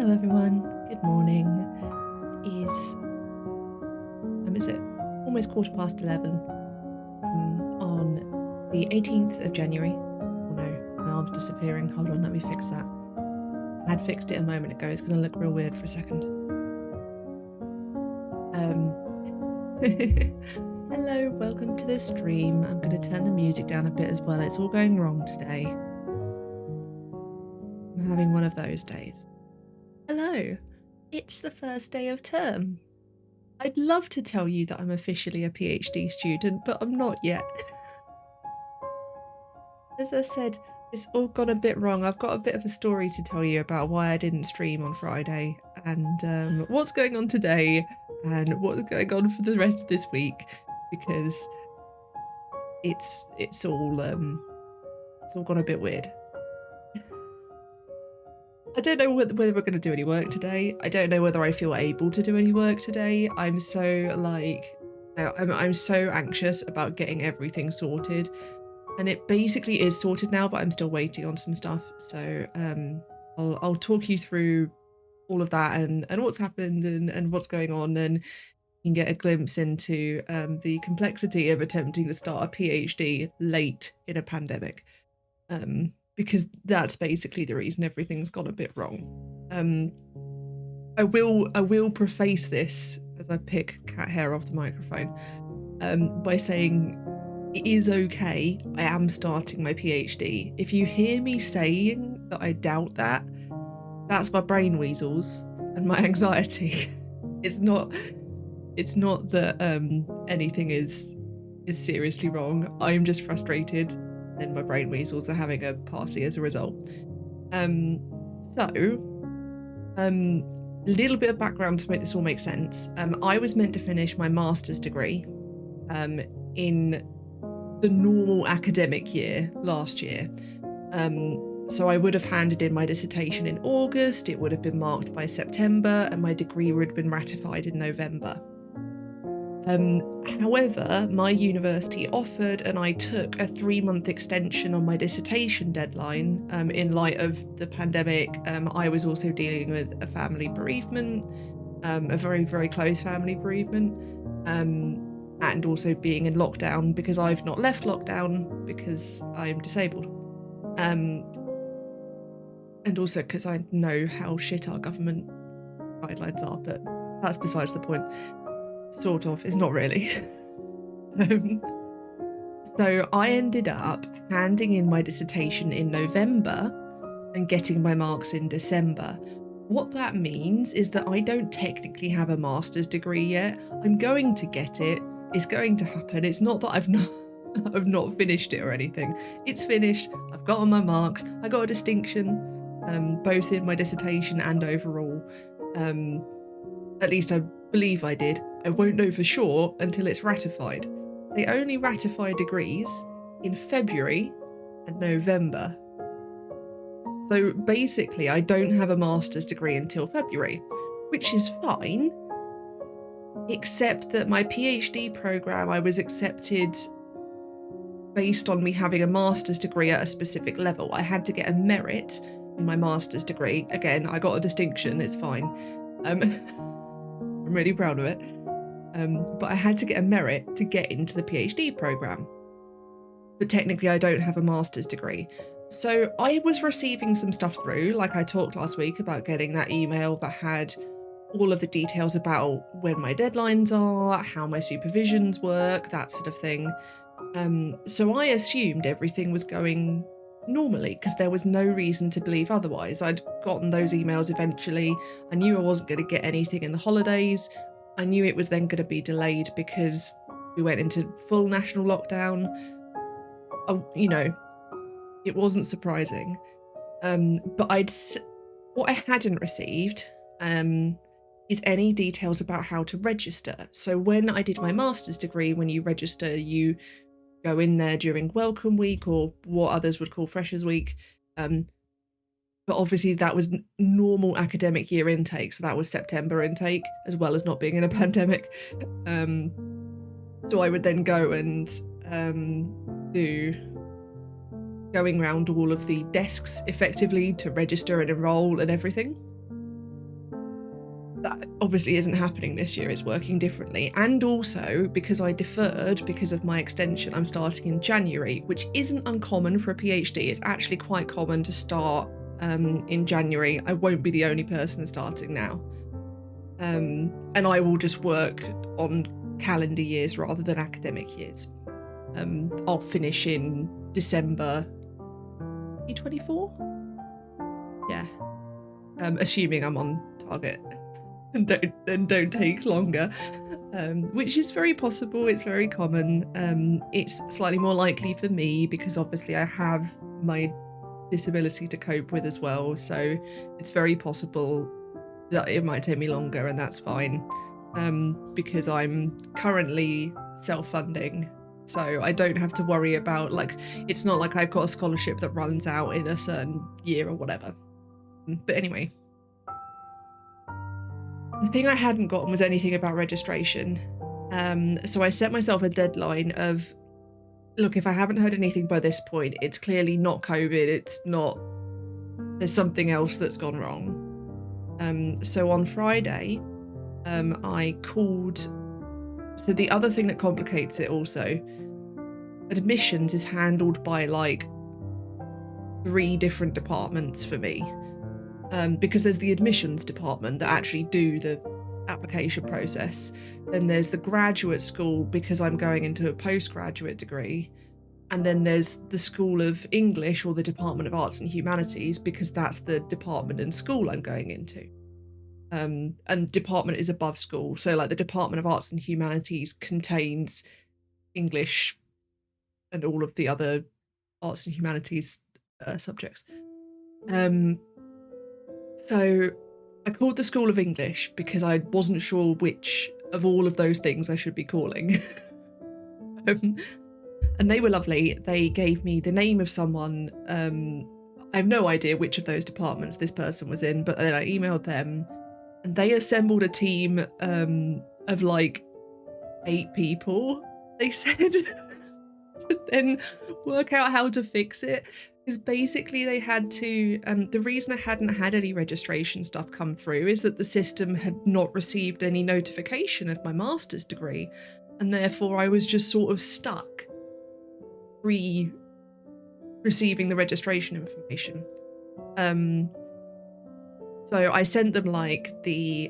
Hello everyone, good morning. It is, is it? Almost 11:15 on the 18th of January. Oh no, my arm's disappearing. Hold on, let me fix that. I had fixed it a moment ago. It's gonna look real weird for a second. Hello, welcome to the stream. I'm gonna turn the music down a bit as well. It's all going wrong today. I'm having one of those days. Hello, it's the first day of term. I'd love to tell you that I'm officially a PhD student, but I'm not yet. As I said, it's all gone a bit wrong. I've got a bit of a story to tell you about why I didn't stream on Friday and what's going on today and what's going on for the rest of this week, because it's all gone a bit weird. I don't know whether we're going to do any work today. I don't know whether I feel able to do any work today. I'm so I'm so anxious about getting everything sorted, and it basically is sorted now, but I'm still waiting on some stuff. So I'll talk you through all of that and what's happened and what's going on, and you can get a glimpse into the complexity of attempting to start a PhD late in a pandemic. Because that's basically the reason everything's gone a bit wrong. I will preface this as I pick cat hair off the microphone by saying it is okay. I am starting my PhD. If you hear me saying that I doubt that, that's my brain weasels and my anxiety. It's not that anything is seriously wrong. I'm just frustrated, and my brain weasels are having a party as a result. Little bit of background to make this all make sense. I was meant to finish my master's degree in the normal academic year last year. So I would have handed in my dissertation in August, it would have been marked by September, and my degree would have been ratified in November. However, my university offered and I took a 3-month extension on my dissertation deadline in light of the pandemic. I was also dealing with a family bereavement, a very, very close family bereavement, and also being in lockdown because I've not left lockdown because I'm disabled. And also because I know how shit our government guidelines are, but that's besides the point. Sort of, it's not really. So I ended up handing in my dissertation in November and getting my marks in December. What that means is that I don't technically have a master's degree yet. I'm going to get it. It's going to happen. It's not that I've not finished it or anything. It's finished. I've gotten my marks. I got a distinction, both in my dissertation and overall. At least I believe I did. I won't know for sure until it's ratified. They only ratify degrees in February and November. So basically, I don't have a master's degree until February, which is fine, except that my PhD program, I was accepted based on me having a master's degree at a specific level. I had to get a merit in my master's degree. Again, I got a distinction, it's fine. I'm really proud of it. But I had to get a merit to get into the PhD program. But technically I don't have a master's degree. So I was receiving some stuff through, like I talked last week about getting that email that had all of the details about when my deadlines are, how my supervisions work, that sort of thing. So I assumed everything was going normally because there was no reason to believe otherwise. I'd gotten those emails eventually. I knew I wasn't going to get anything in the holidays. I knew it was then going to be delayed because we went into full national lockdown. It wasn't surprising. But what I hadn't received is any details about how to register. So when I did my master's degree, when you register, you go in there during Welcome Week, or what others would call Freshers Week. But obviously that was normal academic year intake, so that was September intake, as well as not being in a pandemic. So I would then go and do going around all of the desks effectively to register and enroll and everything. obviously isn't happening this year, it's working differently. And also because I deferred because of my extension, I'm starting in January, which isn't uncommon for a PhD. It's actually quite common to start in January. I won't be the only person starting now. And I will just work on calendar years rather than academic years. I'll finish in December 2024? Yeah. Assuming I'm on target and don't take longer, which is very possible. It's very common. It's slightly more likely for me because obviously I have my disability to cope with as well, so it's very possible that it might take me longer, and that's fine, because I'm currently self-funding, so I don't have to worry about, like, it's not like I've got a scholarship that runs out in a certain year or whatever. But anyway, the thing I hadn't gotten was anything about registration. So I set myself a deadline of, look, if I haven't heard anything by this point, it's clearly not COVID, it's not, there's something else that's gone wrong. So on Friday, I called, so the other thing that complicates it also, admissions is handled by like 3 different departments for me. Because there's the admissions department that actually do the application process. Then there's the graduate school because I'm going into a postgraduate degree. And then there's the School of English or the Department of Arts and Humanities because that's the department and school I'm going into. And department is above school. So like the Department of Arts and Humanities contains English and all of the other arts and humanities subjects. So I called the School of English because I wasn't sure which of all of those things I should be calling. And they were lovely. They gave me the name of someone. I have no idea which of those departments this person was in, but then I emailed them and they assembled a team of like 8 people, they said, to then work out how to fix it. Because basically they had to, the reason I hadn't had any registration stuff come through is that the system had not received any notification of my master's degree, and therefore I was just sort of stuck receiving the registration information. So I sent them like the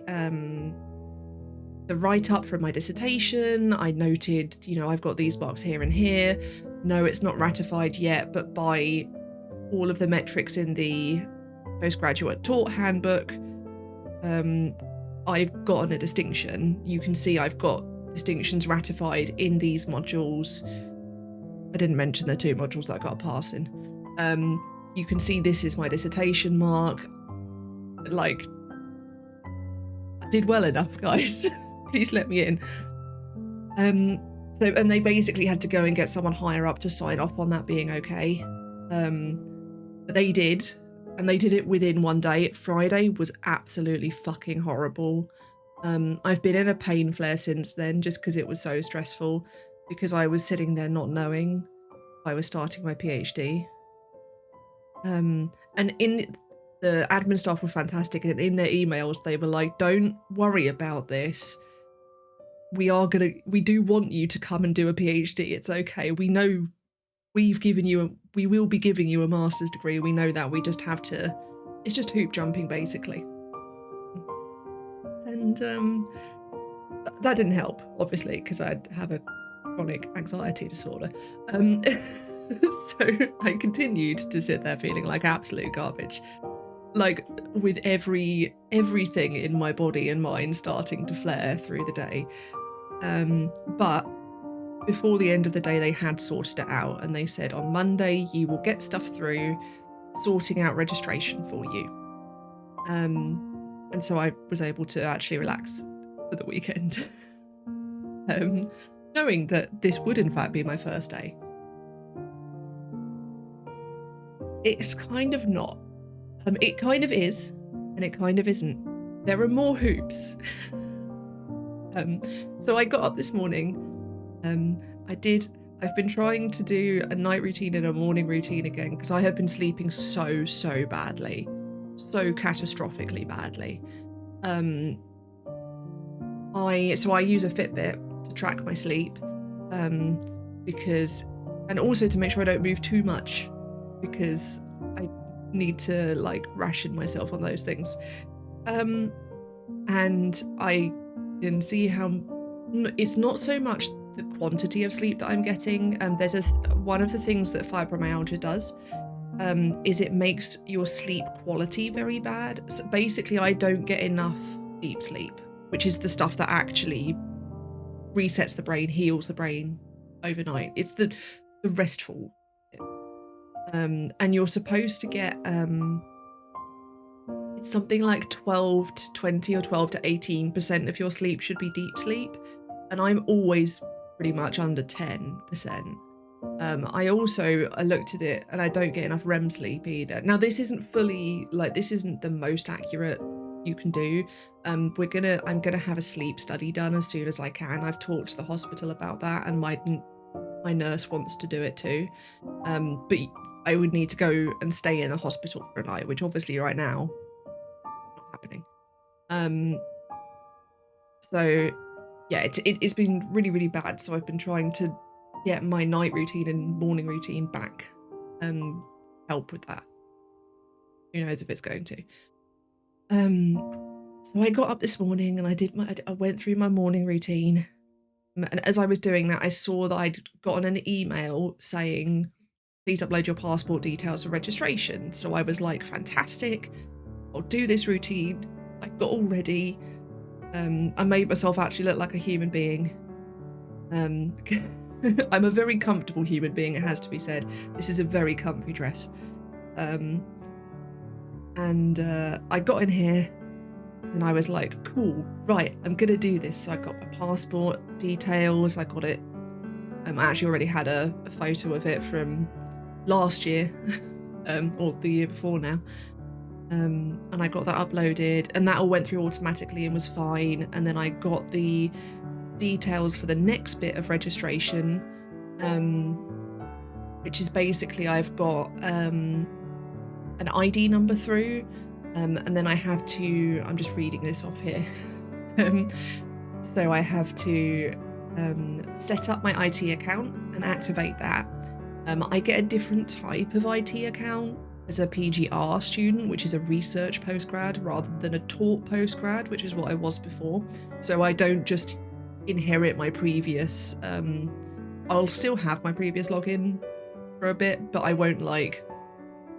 write-up from my dissertation. I noted, you know, I've got these marks here and here. No, it's not ratified yet, but by all of the metrics in the postgraduate taught handbook, I've gotten a distinction. You can see I've got distinctions ratified in these modules. I didn't mention the 2 modules that I got a pass in. You can see this is my dissertation mark. Like, I did well enough, guys. Please let me in. So, and they basically had to go and get someone higher up to sign off on that being okay. But they did, and they did it within 1 day. Friday was absolutely fucking horrible. I've been in a pain flare since then, just because it was so stressful, because I was sitting there not knowing I was starting my PhD. And in the admin staff were fantastic, and in their emails they were like, don't worry about this. We do want you to come and do a PhD. It's okay. We know we will be giving you a master's degree. We know that. We just have to, it's just hoop jumping basically. And that didn't help, obviously, because I have a chronic anxiety disorder. So I continued to sit there feeling like absolute garbage, like with everything in my body and mind starting to flare through the day. But before the end of the day, they had sorted it out, and they said on Monday you will get stuff through, sorting out registration for you. And so I was able to actually relax for the weekend, knowing that this would in fact be my first day. It's kind of not. It kind of is, and it kind of isn't. There are more hoops. So I got up this morning. I've been trying to do a night routine and a morning routine again, because I have been sleeping so badly, so catastrophically badly. I use a Fitbit to track my sleep, because, and also to make sure I don't move too much, because I need to like ration myself on those things. And I can see how it's not so much the quantity of sleep that I'm getting. There's one of the things that fibromyalgia does, is it makes your sleep quality very bad. So basically, I don't get enough deep sleep, which is the stuff that actually resets the brain, heals the brain overnight. It's the restful bit. And you're supposed to get it's something like 12 to 20 or 12 to 18% of your sleep should be deep sleep, and I'm always pretty much under 10%. I looked at it and I don't get enough REM sleep either. Now this isn't fully, like, this isn't the most accurate you can do. I'm gonna have a sleep study done as soon as I can. I've talked to the hospital about that, and my nurse wants to do it too. But I would need to go and stay in the hospital for a night, which obviously right now not happening. So yeah, it's been really, really bad. So I've been trying to get my night routine and morning routine back, help with that. Who knows if it's going to. So I got up this morning and I went through my morning routine. And as I was doing that, I saw that I'd gotten an email saying, please upload your passport details for registration. So I was like, fantastic, I'll do this routine. I got all ready. I made myself actually look like a human being. I'm a very comfortable human being, it has to be said. This is a very comfy dress. And I got in here and I was like, cool, right, I'm gonna do this. So I got my passport details, I got it. I actually already had a photo of it from last year, or the year before now. And I got that uploaded, and that all went through automatically and was fine. And then I got the details for the next bit of registration, which is basically I've got an ID number through, and then I have to, I'm just reading this off here, so I have to set up my IT account and activate that. I get a different type of IT account as a PGR student, which is a research postgrad rather than a taught postgrad, which is what I was before. So I don't just inherit my previous, I'll still have my previous login for a bit, but I won't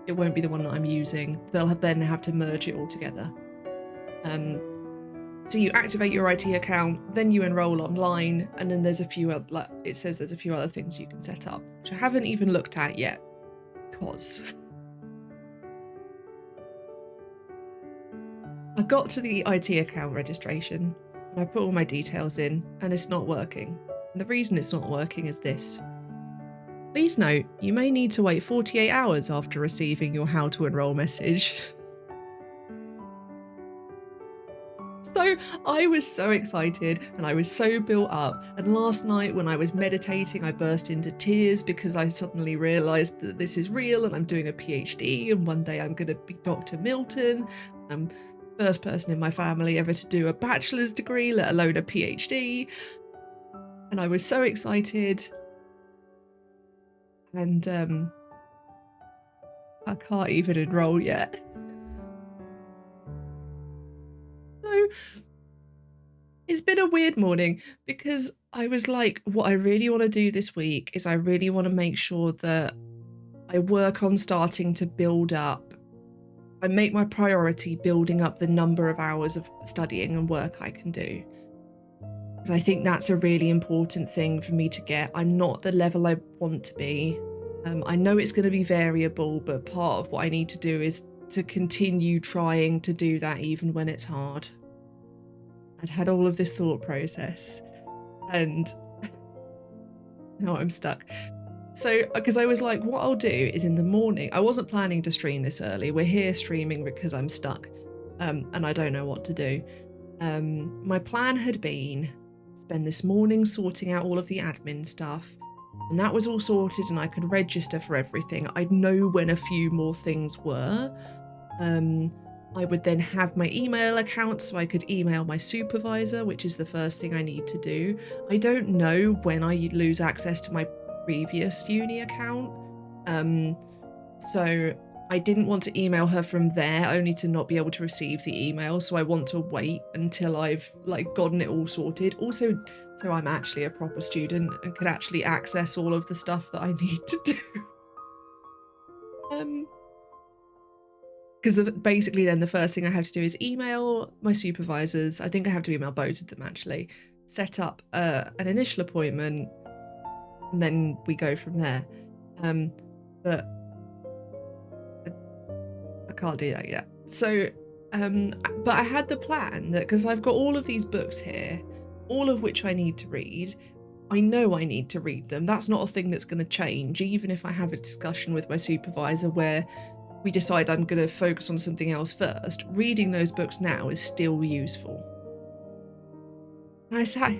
it won't be the one that I'm using. They'll then have to merge it all together. So you activate your IT account, then you enroll online, and then there's a few other, like, it says there's a few other things you can set up, which I haven't even looked at yet, because I got to the IT account registration and I put all my details in and it's not working. And the reason it's not working is this. Please note, you may need to wait 48 hours after receiving your how to enroll message. So I was so excited and I was so built up, and last night when I was meditating I burst into tears because I suddenly realised that this is real and I'm doing a PhD and one day I'm going to be Dr. Milton. I'm the first person in my family ever to do a bachelor's degree, let alone a PhD, and I was so excited, and I can't even enroll yet. So it's been a weird morning because I was like, what I really want to do this week is I really want to make sure that I work on starting to build up, I make my priority building up the number of hours of studying and work I can do. Because I think that's a really important thing for me to get. I'm not the level I want to be. I know it's going to be variable, but part of what I need to do is to continue trying to do that even when it's hard. I'd had all of this thought process and now I'm stuck. So, because I was like, what I'll do is in the morning, I wasn't planning to stream this early. We're here streaming because I'm stuck, and I don't know what to do. My plan had been spend this morning sorting out all of the admin stuff, and that was all sorted and I could register for everything. I'd know when a few more things were. I would then have my email account so I could email my supervisor, which is the first thing I need to do. I don't know when I lose access to my previous uni account. So I didn't want to email her from there, only to not be able to receive the email. So I want to wait until I've like gotten it all sorted. Also, so I'm actually a proper student and can actually access all of the stuff that I need to do. Because basically then the first thing I have to do is email my supervisors. I think I have to email both of them actually, set up an initial appointment, and then we go from there. But I can't do that yet. So, but I had the plan that because I've got all of these books here, all of which I need to read, I know I need to read them. That's not a thing that's going to change, even if I have a discussion with my supervisor where we decide I'm going to focus on something else first. Reading those books now is still useful. And I sat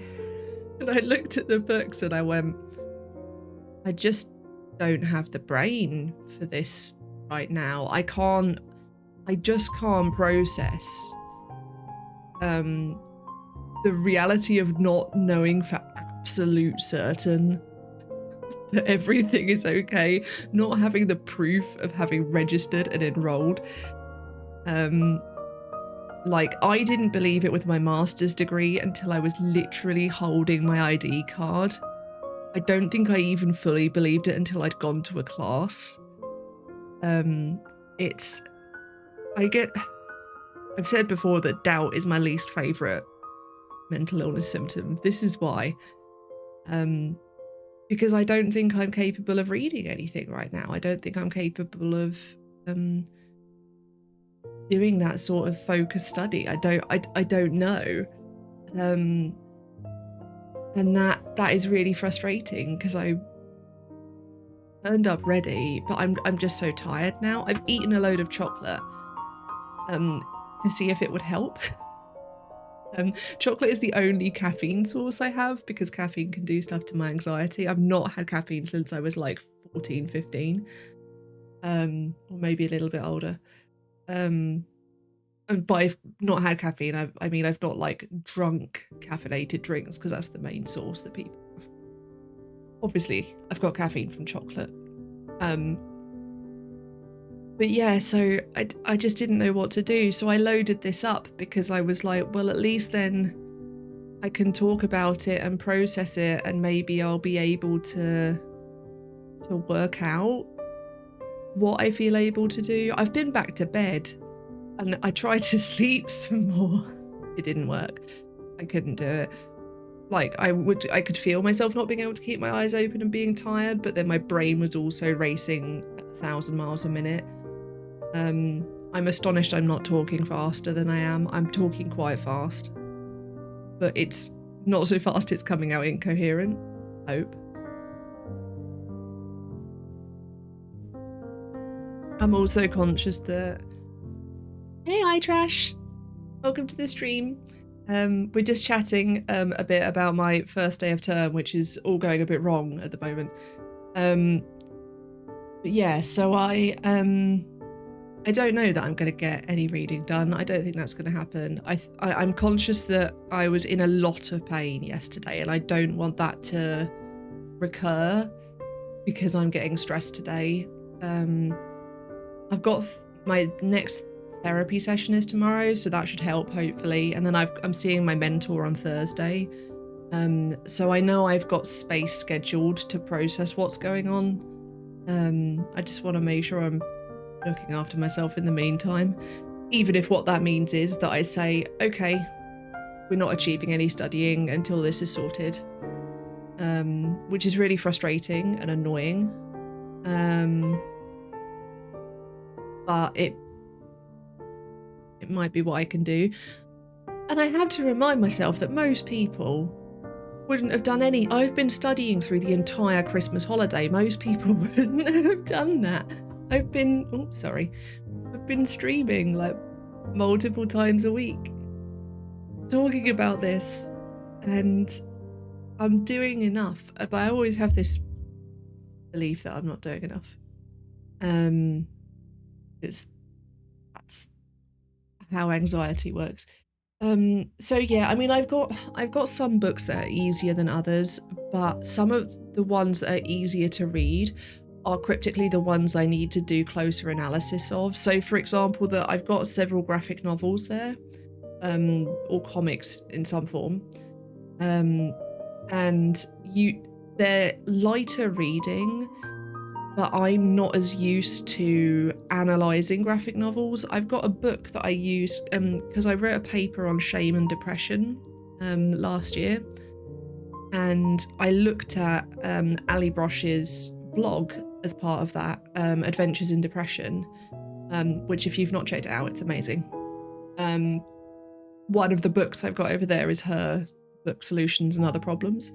and I looked at the books and I went, I just don't have the brain for this right now. I just can't process the reality of not knowing for absolute certain that everything is okay, not having the proof of having registered and enrolled. Like, I didn't believe it with my master's degree until I was literally holding my ID card. I don't think I even fully believed it until I'd gone to a class. I've said before that doubt is my least favourite mental illness symptom. This is why. Because I don't think I'm capable of reading anything right now. I don't think I'm capable of doing that sort of focused study. I don't know. And that is really frustrating because I turned up ready, but I'm just so tired now. I've eaten a load of chocolate to see if it would help. Chocolate is the only caffeine source I have because caffeine can do stuff to my anxiety. I've not had caffeine since I was like 14, 15, or maybe a little bit older. But I've not had caffeine. I've not like drunk caffeinated drinks because that's the main source that people have. Obviously, I've got caffeine from chocolate. But yeah, so I just didn't know what to do. So I loaded this up because I was like, well, at least then I can talk about it and process it, and maybe I'll be able to work out what I feel able to do. I've been back to bed and I tried to sleep some more. It didn't work. I couldn't do it. Like I could feel myself not being able to keep my eyes open and being tired, but then my brain was also racing at 1,000 miles a minute. I'm astonished I'm not talking faster than I am. I'm talking quite fast, but it's not so fast it's coming out incoherent. Hope. I'm also conscious that, hey, iTrash, welcome to the stream. We're just chatting a bit about my first day of term, which is all going a bit wrong at the moment. But yeah, so I don't know that I'm going to get any reading done. I don't think that's going to happen. I'm conscious that I was in a lot of pain yesterday, and I don't want that to recur because I'm getting stressed today. I've got my next therapy session is tomorrow, so that should help hopefully. And then I'm seeing my mentor on Thursday. So I know I've got space scheduled to process what's going on. I just want to make sure I'm looking after myself in the meantime, even if what that means is that I say, okay, we're not achieving any studying until this is sorted, which is really frustrating and annoying. But it might be what I can do. And I had to remind myself that most people wouldn't have done any. I've been studying through the entire Christmas holiday. Most people wouldn't have done that. I've been streaming like multiple times a week talking about this, and I'm doing enough, but I always have this belief that I'm not doing enough. That's how anxiety works. So yeah, I mean, I've got some books that are easier than others, but some of the ones that are easier to read are cryptically the ones I need to do closer analysis of. So for example, that I've got several graphic novels there, or comics in some form. And they're lighter reading, but I'm not as used to analysing graphic novels. I've got a book that I use because I wrote a paper on shame and depression last year, and I looked at Ali Brosh's blog as part of that, Adventures in Depression, which if you've not checked it out, it's amazing. One of the books I've got over there is her book, Solutions and Other Problems.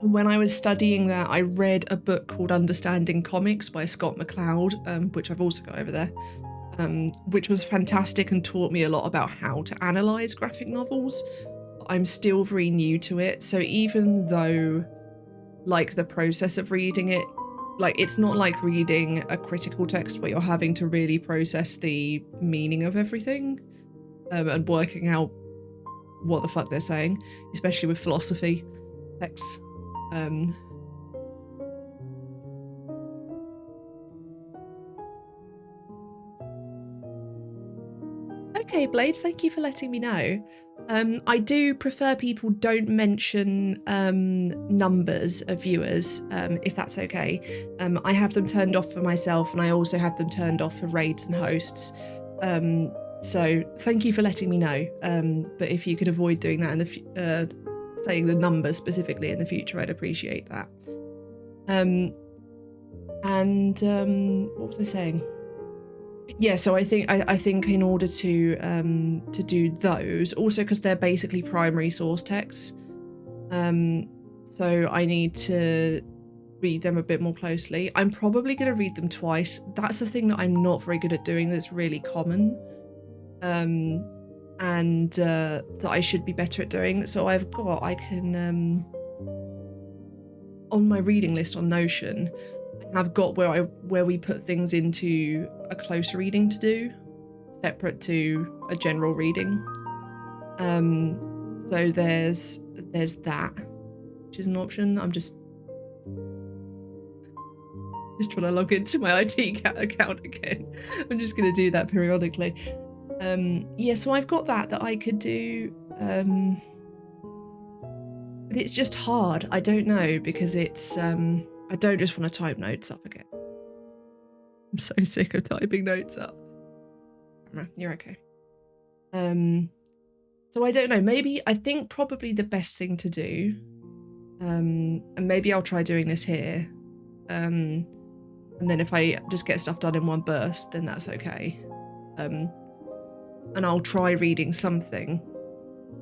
When I was studying that, I read a book called Understanding Comics by Scott McCloud, which I've also got over there, which was fantastic and taught me a lot about how to analyse graphic novels. I'm still very new to it, so even though, like, the process of reading it, like, it's not like reading a critical text where you're having to really process the meaning of everything, and working out what the fuck they're saying, especially with philosophy texts. Okay, Blades, thank you for letting me know. I do prefer people don't mention numbers of viewers, if that's okay. I have them turned off for myself, and I also have them turned off for raids and hosts. So thank you for letting me know. But if you could avoid doing that in the saying the numbers specifically in the future, I'd appreciate that. What was I saying? Yeah, so I think in order to do those, also because they're basically primary source texts, so I need to read them a bit more closely. I'm probably going to read them twice. That's the thing that I'm not very good at doing that's really common, and that I should be better at doing. So I can on my reading list on Notion, I've got where we put things into a close reading to do, separate to a general reading. So there's that, which is an option. I'm just trying to log into my IT account again. I'm just going to do that periodically. Yeah, so I've got that I could do, but it's just hard. I don't know, because it's I don't just want to type notes up again. I'm so sick of typing notes up. You're okay. So I don't know, maybe I think probably the best thing to do, and maybe I'll try doing this here, and then if I just get stuff done in one burst, then that's okay. And I'll try reading something,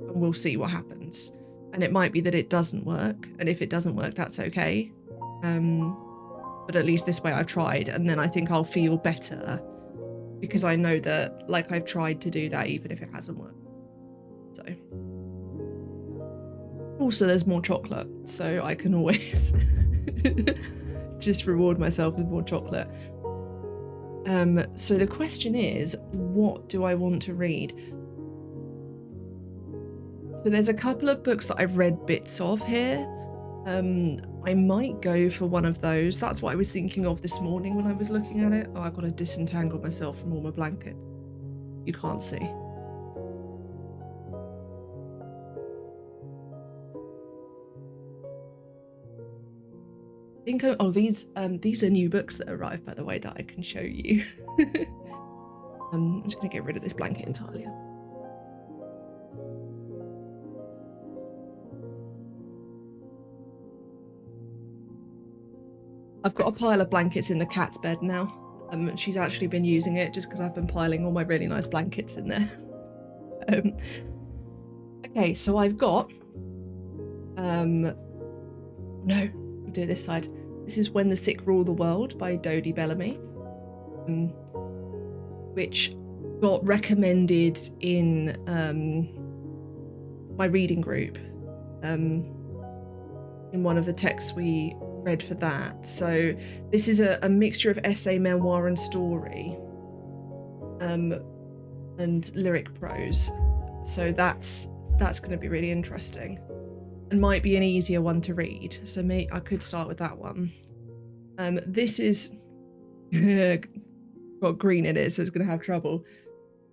and we'll see what happens. And it might be that it doesn't work, and if it doesn't work, that's okay. But at least this way I've tried, and then I think I'll feel better, because I know that, like, I've tried to do that even if it hasn't worked. So also there's more chocolate, so I can always just reward myself with more chocolate. So the question is, what do I want to read? So there's a couple of books that I've read bits of here. I might go for one of those. That's what I was thinking of this morning when I was looking at it. Oh, I've got to disentangle myself from all my blankets. You can't see. These are new books that arrived, by the way, that I can show you. I'm just going to get rid of this blanket entirely. I've got a pile of blankets in the cat's bed now. She's actually been using it just because I've been piling all my really nice blankets in there. Okay, so I've got... No, I'll do it this side. This is When the Sick Rule the World by Dodie Bellamy, which got recommended in my reading group, in one of the texts we read for that. So this is a mixture of essay, memoir and story, and lyric prose. So that's going to be really interesting and might be an easier one to read. So I could start with that one. This is got green in it, so it's going to have trouble.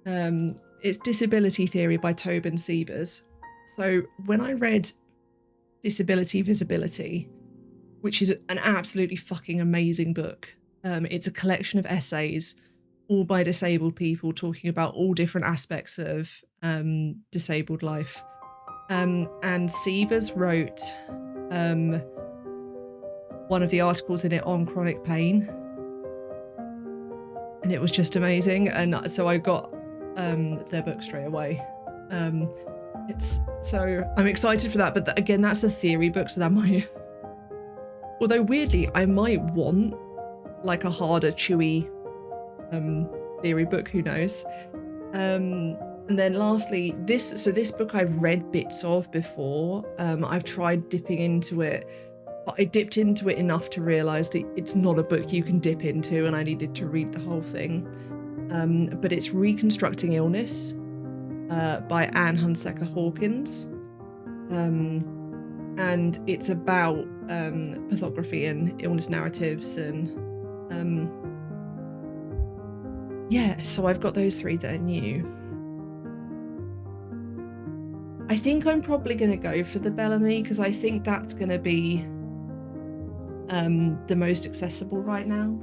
It's Disability Theory by Tobin Siebers. So when I read Disability Visibility, which is an absolutely fucking amazing book, it's a collection of essays all by disabled people talking about all different aspects of disabled life. And Siebers wrote one of the articles in it on chronic pain, and it was just amazing. And so I got their book straight away. So I'm excited for that, but again, that's a theory book, so that might, although weirdly I might want like a harder, chewy theory book, who knows. And then lastly, this book I've read bits of before. I've tried dipping into it, but I dipped into it enough to realise that it's not a book you can dip into, and I needed to read the whole thing. But it's Reconstructing Illness by Anne Hunsaker Hawkins. And it's about pathography and illness narratives, and yeah, so I've got those three that are new. I think I'm probably going to go for the Bellamy, because I think that's going to be the most accessible right now.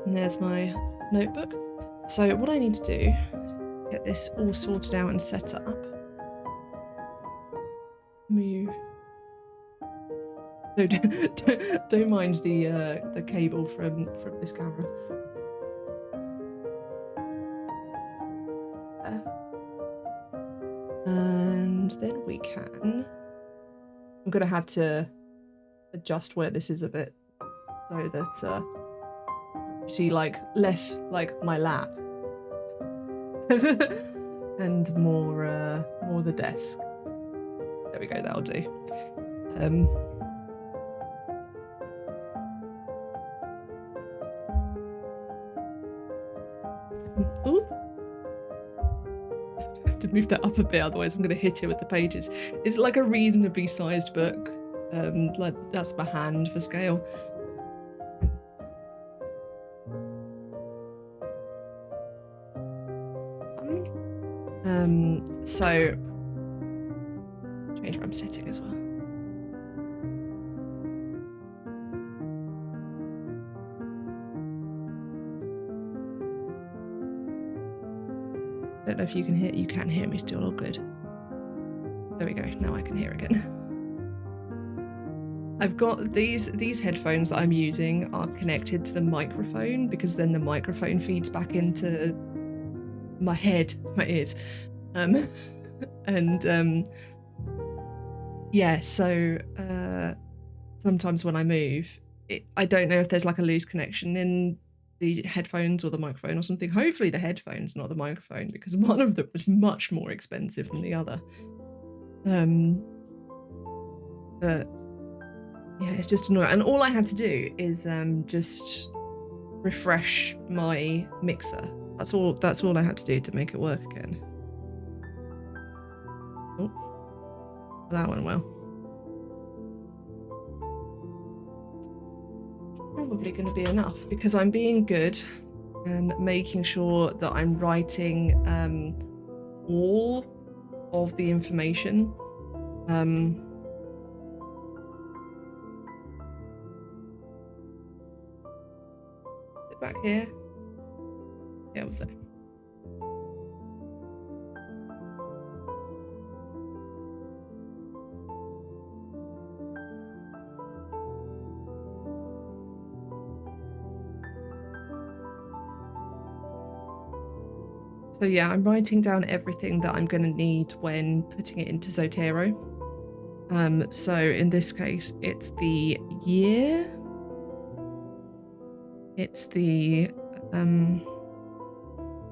And there's my notebook. So what I need to do, get this all sorted out and set up. Move. So don't mind the cable from this camera. And then we can. I'm gonna have to adjust where this is a bit, so that you see like less like my lap and more the desk. There we go, that'll do. Ooh. I have to move that up a bit, otherwise I'm going to hit it with the pages. It's like a reasonably sized book. Like that's my hand for scale. So change where I'm sitting as well. Don't know if you can hear. You can hear me still. All good. There we go. Now I can hear again. I've got these headphones that I'm using are connected to the microphone, because then the microphone feeds back into my head, my ears. Yeah, so sometimes when I move, I don't know if there's like a loose connection in the headphones or the microphone or something. Hopefully the headphones, not the microphone, because one of them was much more expensive than the other. But yeah, it's just annoying. And all I have to do is just refresh my mixer. That's all I have to do to make it work again. Oh, that went well. Probably going to be enough, because I'm being good and making sure that I'm writing all of the information. Back here. Yeah, it was there. So yeah, I'm writing down everything that I'm going to need when putting it into Zotero. So in this case, it's the year, it's the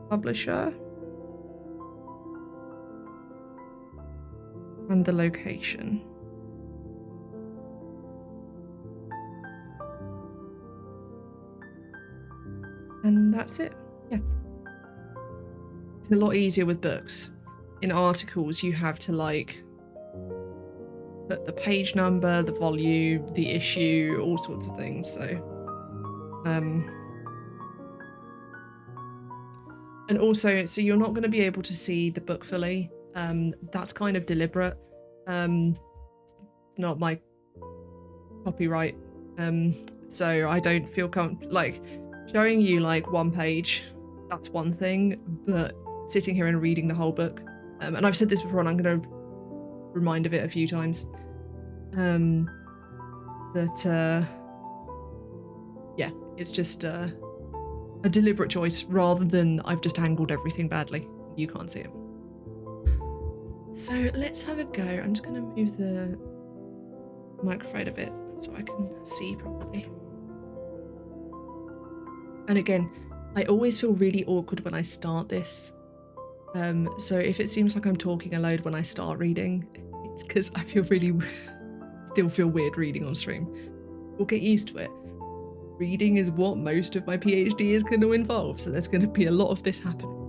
publisher, and the location. And that's it. Yeah. It's a lot easier with books. In articles, you have to like put the page number, the volume, the issue, all sorts of things. So, and also, so you're not going to be able to see the book fully. That's kind of deliberate. It's not my copyright. So I don't feel like showing you like one page. That's one thing, but sitting here and reading the whole book. And I've said this before, and I'm going to remind of it a few times. Yeah, it's just a deliberate choice rather than I've just angled everything badly. You can't see it. So let's have a go. I'm just going to move the microphone a bit so I can see properly. And again, I always feel really awkward when I start this. So if it seems like I'm talking a load when I start reading, it's because I feel really still feel weird reading on stream. We'll get used to it. Reading is what most of my PhD is going to involve, so there's going to be a lot of this happening.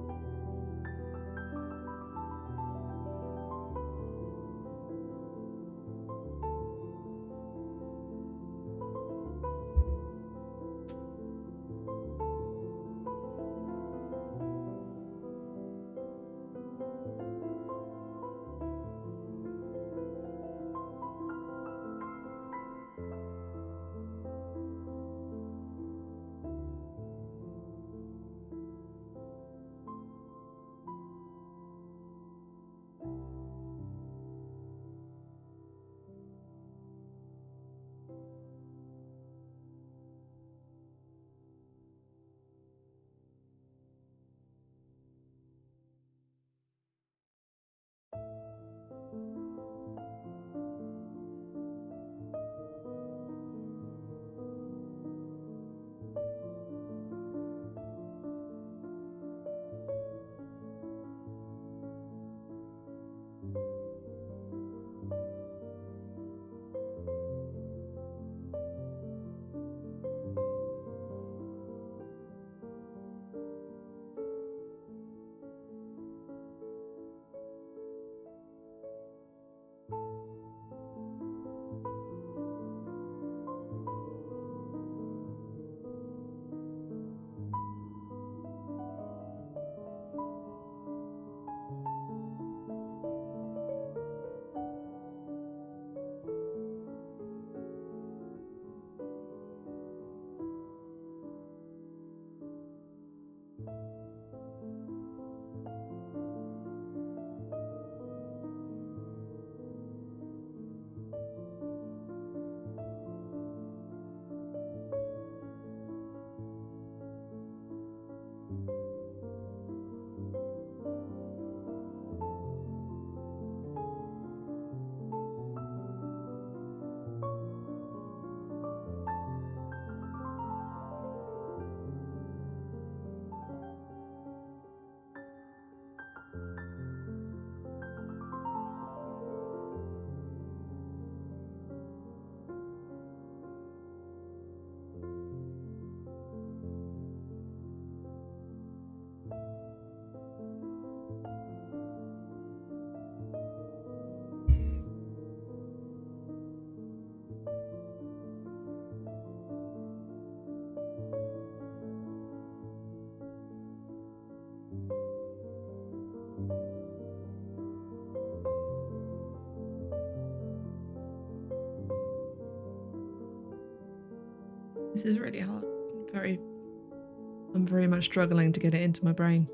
This is really hard. I'm very much struggling to get it into my brain.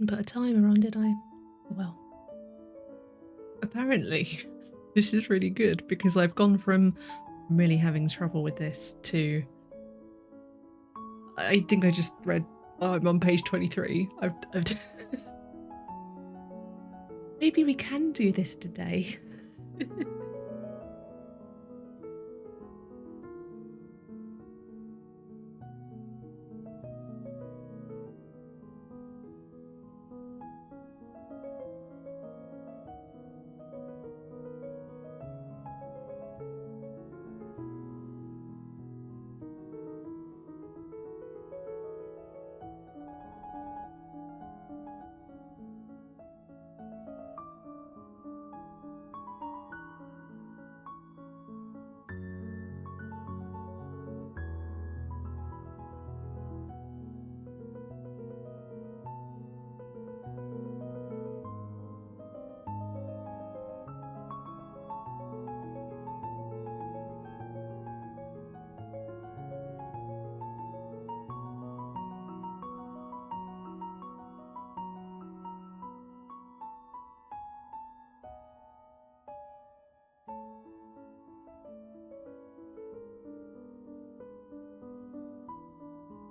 Didn't put a timer on, did I? Well, apparently this is really good because I've gone from really having trouble with this to I think I just read I'm on page 23. Maybe we can do this today.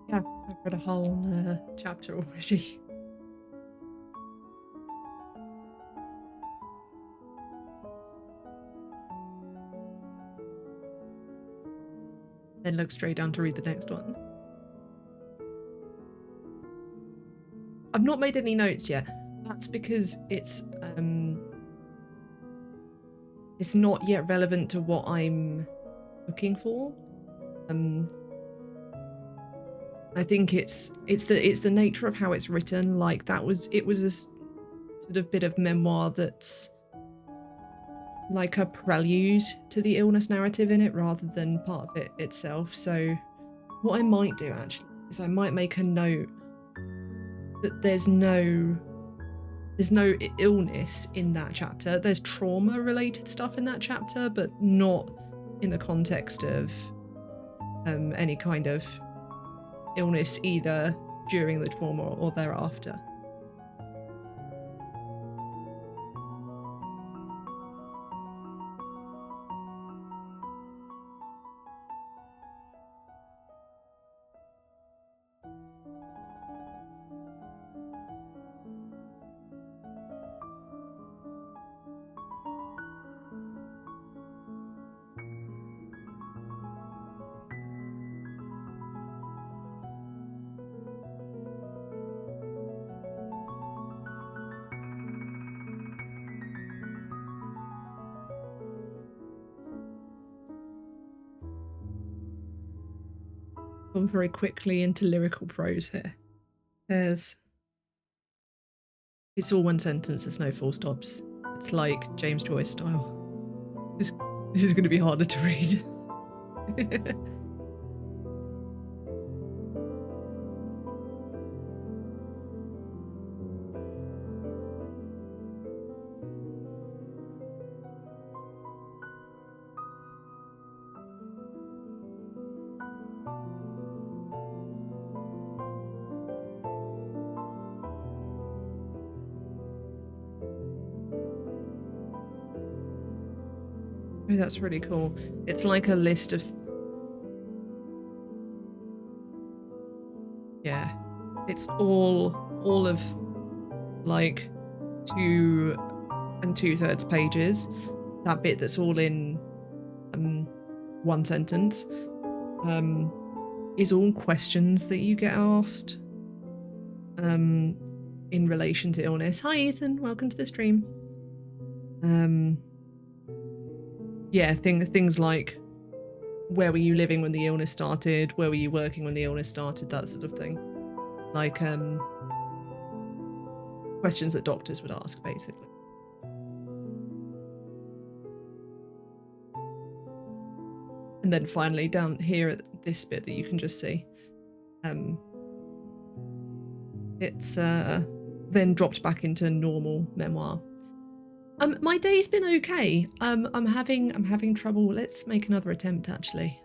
Yeah, I've read a whole chapter already. Then look straight down to read the next one. I've not made any notes yet. That's because it's not yet relevant to what I'm looking for. I think it's the nature of how it's written. Like it was a sort of bit of memoir that's like a prelude to the illness narrative in it rather than part of it itself. So what I might do actually is I might make a note that there's no illness in that chapter. There's trauma related stuff in that chapter, but not in the context of any kind of illness either during the trauma or thereafter. Gone very quickly into lyrical prose here. It's all one sentence, there's no full stops. It's like James Joyce style. This is going to be harder to read. Oh, that's really cool. It's like a list of... Yeah. It's all of like 2 2/3 pages. That bit that's all in one sentence is all questions that you get asked in relation to illness. Hi Ethan, welcome to the stream. Yeah, things like where were you living when the illness started? Where were you working when the illness started? That sort of thing. Like questions that doctors would ask, basically. And then finally down here at this bit that you can just see, it's then dropped back into normal memoir. My day's been okay. I'm having trouble. Let's make another attempt actually.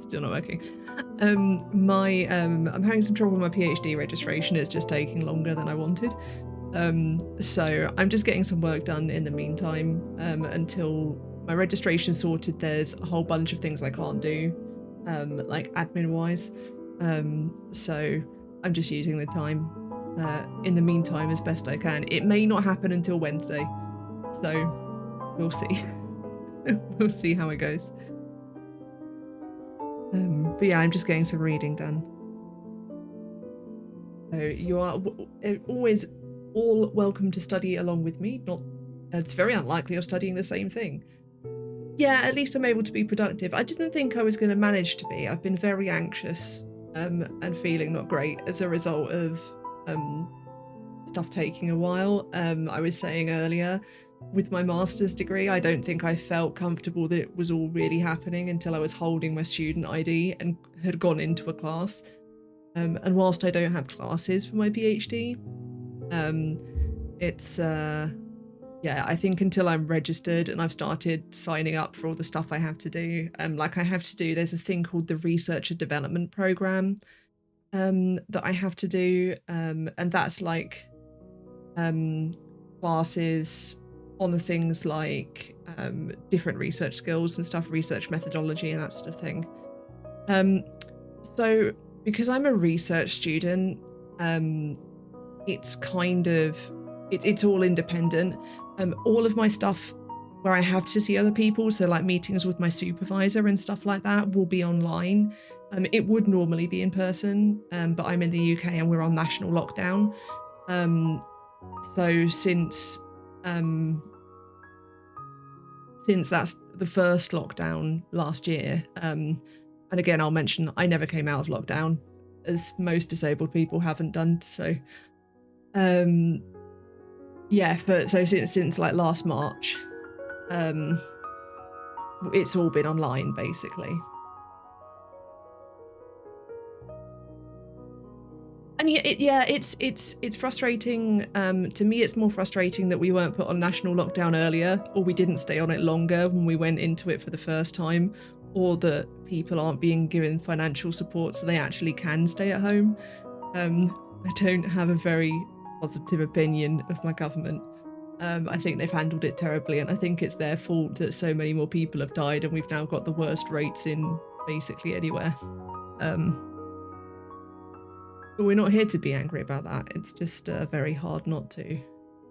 Still not working. I'm having some trouble with my PhD registration. It's just taking longer than I wanted. So I'm just getting some work done in the meantime, until my registration's sorted. There's a whole bunch of things I can't do, like admin wise. So I'm just using the time in the meantime as best I can. It may not happen until Wednesday, so we'll see. We'll see how it goes. But yeah, I'm just getting some reading done. So you are always all welcome to study along with me. It's very unlikely you're studying the same thing. Yeah, at least I'm able to be productive. I didn't think I was going to manage to be. I've been very anxious and feeling not great as a result of stuff taking a while. I was saying earlier, with my master's degree, I don't think I felt comfortable that it was all really happening until I was holding my student ID and had gone into a class. And whilst I don't have classes for my PhD, it's yeah, I think until I'm registered and I've started signing up for all the stuff I have to do, there's a thing called the Research and Development Program that I have to do, and that's like classes on the things like different research skills and stuff, research methodology and that sort of thing. So because I'm a research student, it's kind of, it's all independent. All of my stuff where I have to see other people, so like meetings with my supervisor and stuff like that, will be online. It would normally be in person, but I'm in the UK and we're on national lockdown. So since that's the first lockdown last year, and again, I'll mention I never came out of lockdown, as most disabled people haven't done. So, yeah, since like last March, it's all been online basically. And it's frustrating. To me, it's more frustrating that we weren't put on national lockdown earlier, or we didn't stay on it longer when we went into it for the first time, or that people aren't being given financial support so they actually can stay at home. I don't have a very positive opinion of my government. I think they've handled it terribly, and I think it's their fault that so many more people have died and we've now got the worst rates in basically anywhere. But we're not here to be angry about that. It's just very hard not to,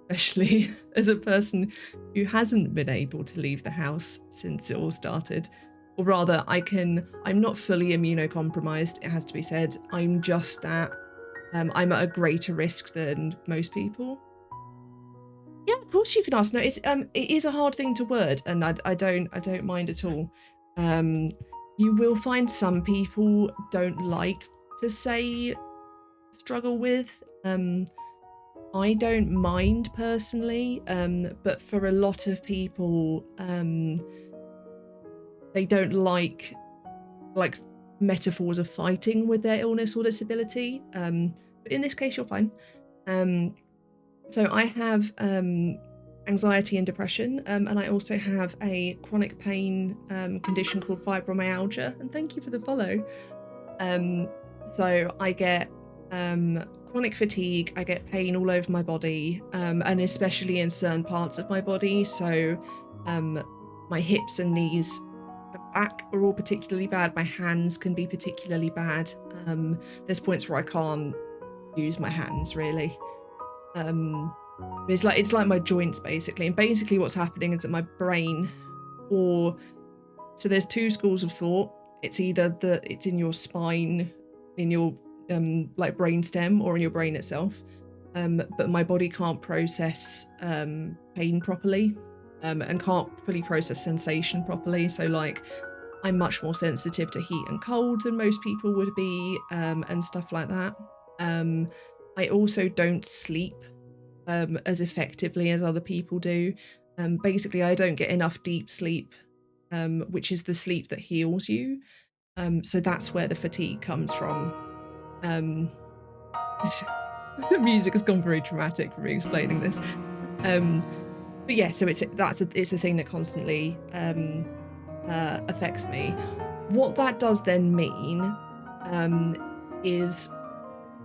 especially as a person who hasn't been able to leave the house since it all started. Or rather, I'm not fully immunocompromised, it has to be said. I'm just at, I'm at a greater risk than most people. Yeah, of course you can ask. No, it is a hard thing to word, and I don't mind at all. You will find some people don't like to say struggle with. I don't mind personally, but for a lot of people, they don't like metaphors of fighting with their illness or disability. But in this case, you're fine. So I have anxiety and depression, and I also have a chronic pain condition called fibromyalgia. And thank you for the follow. So I get chronic fatigue, I get pain all over my body, and especially in certain parts of my body. So my hips and knees and back are all particularly bad. My hands can be particularly bad. There's points where I can't use my hands really. It's like my joints basically, and basically what's happening is that my brain, so there's two schools of thought. It's either that it's in your spine, in your like brain stem, or in your brain itself, but my body can't process pain properly, and can't fully process sensation properly. So like I'm much more sensitive to heat and cold than most people would be, and stuff like that. I also don't sleep as effectively as other people do. Basically, I don't get enough deep sleep, which is the sleep that heals you. So that's where the fatigue comes from. The music has gone very dramatic for me explaining this. But yeah, so it's a thing that constantly affects me. what that does then mean is,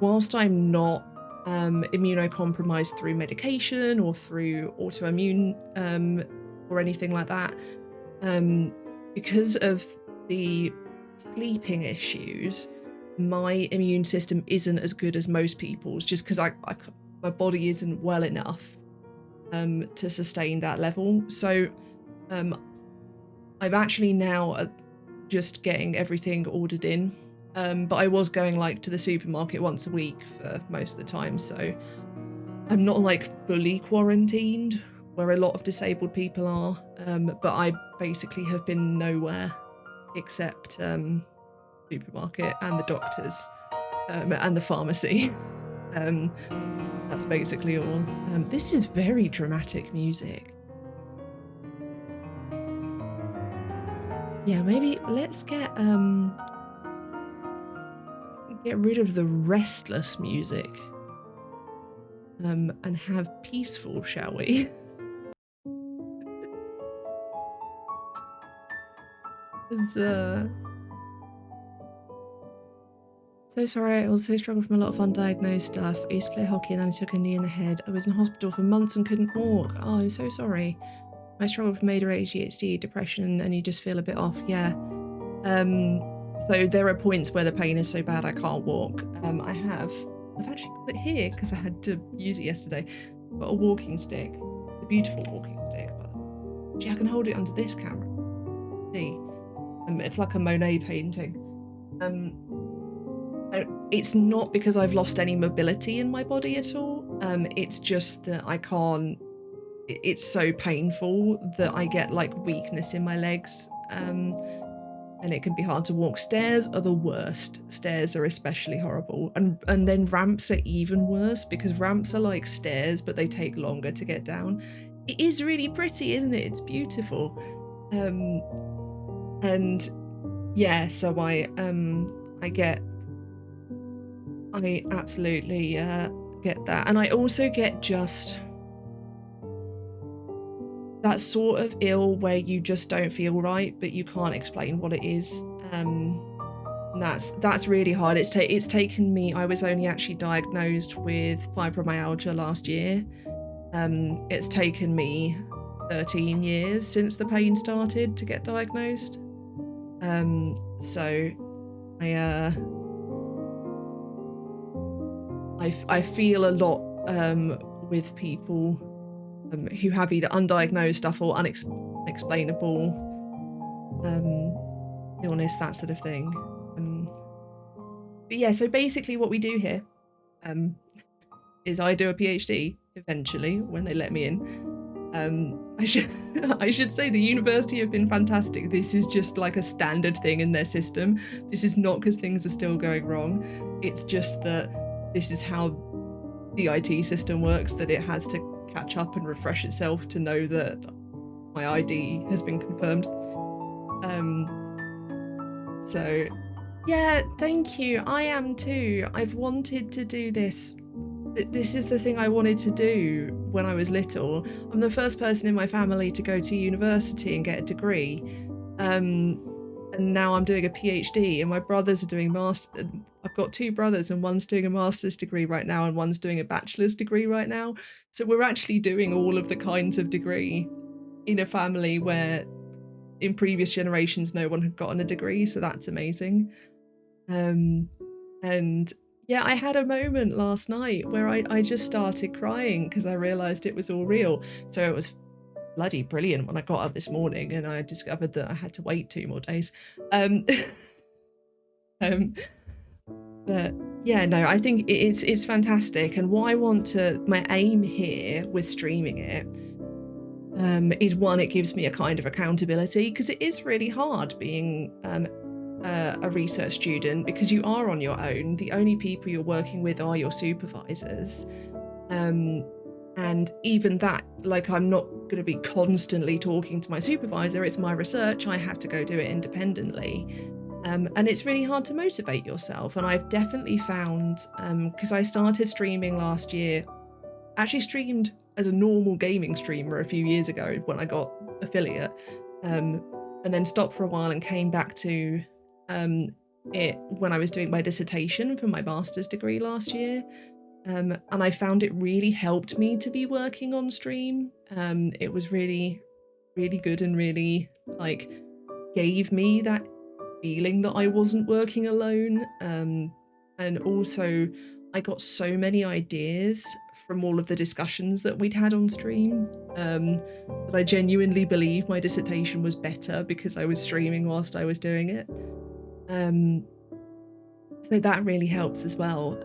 whilst I'm not immunocompromised through medication or through autoimmune or anything like that, because of the sleeping issues, my immune system isn't as good as most people's, just because my body isn't well enough to sustain that level. So I'm actually now just getting everything ordered in. But I was going like to the supermarket once a week for most of the time, so I'm not like fully quarantined where a lot of disabled people are, but I basically have been nowhere except supermarket and the doctors and the pharmacy. That's basically all. This is very dramatic music. Yeah, maybe let's get rid of the restless music and have peaceful, shall we? So sorry, I also struggled from a lot of undiagnosed stuff. I used to play hockey and then I took a knee in the head. I was in hospital for months and couldn't walk. Oh, I'm so sorry. I struggled with major ADHD, depression, and you just feel a bit off. Yeah. So there are points where the pain is so bad I can't walk. I've actually got it here because I had to use it yesterday. I've got a walking stick. It's a beautiful walking stick. But actually, I can hold it onto this camera. See? It's like a Monet painting. It's not because I've lost any mobility in my body at all. It's just that I can't. It's so painful that I get like weakness in my legs, and it can be hard to walk. Stairs are the worst. Stairs are especially horrible, and then ramps are even worse because ramps are like stairs, but they take longer to get down. It is really pretty, isn't it? It's beautiful, and yeah. So I absolutely get that, and I also get just that sort of ill where you just don't feel right, but you can't explain what it is. And that's really hard. It's taken me. I was only actually diagnosed with fibromyalgia last year. It's taken me 13 years since the pain started to get diagnosed. So I feel a lot with people who have either undiagnosed stuff or unexplainable illness, that sort of thing. But yeah, so basically what we do here is I do a PhD eventually when they let me in. I should say the university have been fantastic. This is just like a standard thing in their system. This is not because things are still going wrong. It's just that this is how the IT system works, that it has to catch up and refresh itself to know that my ID has been confirmed. So yeah, thank you. I am too. I've wanted to do this. This is the thing I wanted to do when I was little. I'm the first person in my family to go to university and get a degree. And now I'm doing a PhD, and my brothers are doing master. I've got two brothers, and one's doing a master's degree right now, and one's doing a bachelor's degree right now. So we're actually doing all of the kinds of degree in a family where in previous generations no one had gotten a degree, so that's amazing. And yeah, I had a moment last night where I just started crying because I realised it was all real. So it was bloody brilliant when I got up this morning and I discovered that I had to wait 2 more days. But yeah, no, I think it's fantastic. And what I want to, my aim here with streaming it is, one, it gives me a kind of accountability, because it is really hard being a research student because you are on your own. The only people you're working with are your supervisors. And even that, like, I'm not going to be constantly talking to my supervisor. It's my research. I have to go do it independently. And it's really hard to motivate yourself. And I've definitely found, because I started streaming last year, actually streamed as a normal gaming streamer a few years ago when I got affiliate, and then stopped for a while and came back to when I was doing my dissertation for my master's degree last year. And I found it really helped me to be working on stream. It was really, really good and really like gave me that feeling that I wasn't working alone. And also I got so many ideas from all of the discussions that we'd had on stream, that I genuinely believe my dissertation was better because I was streaming whilst I was doing it. So that really helps as well.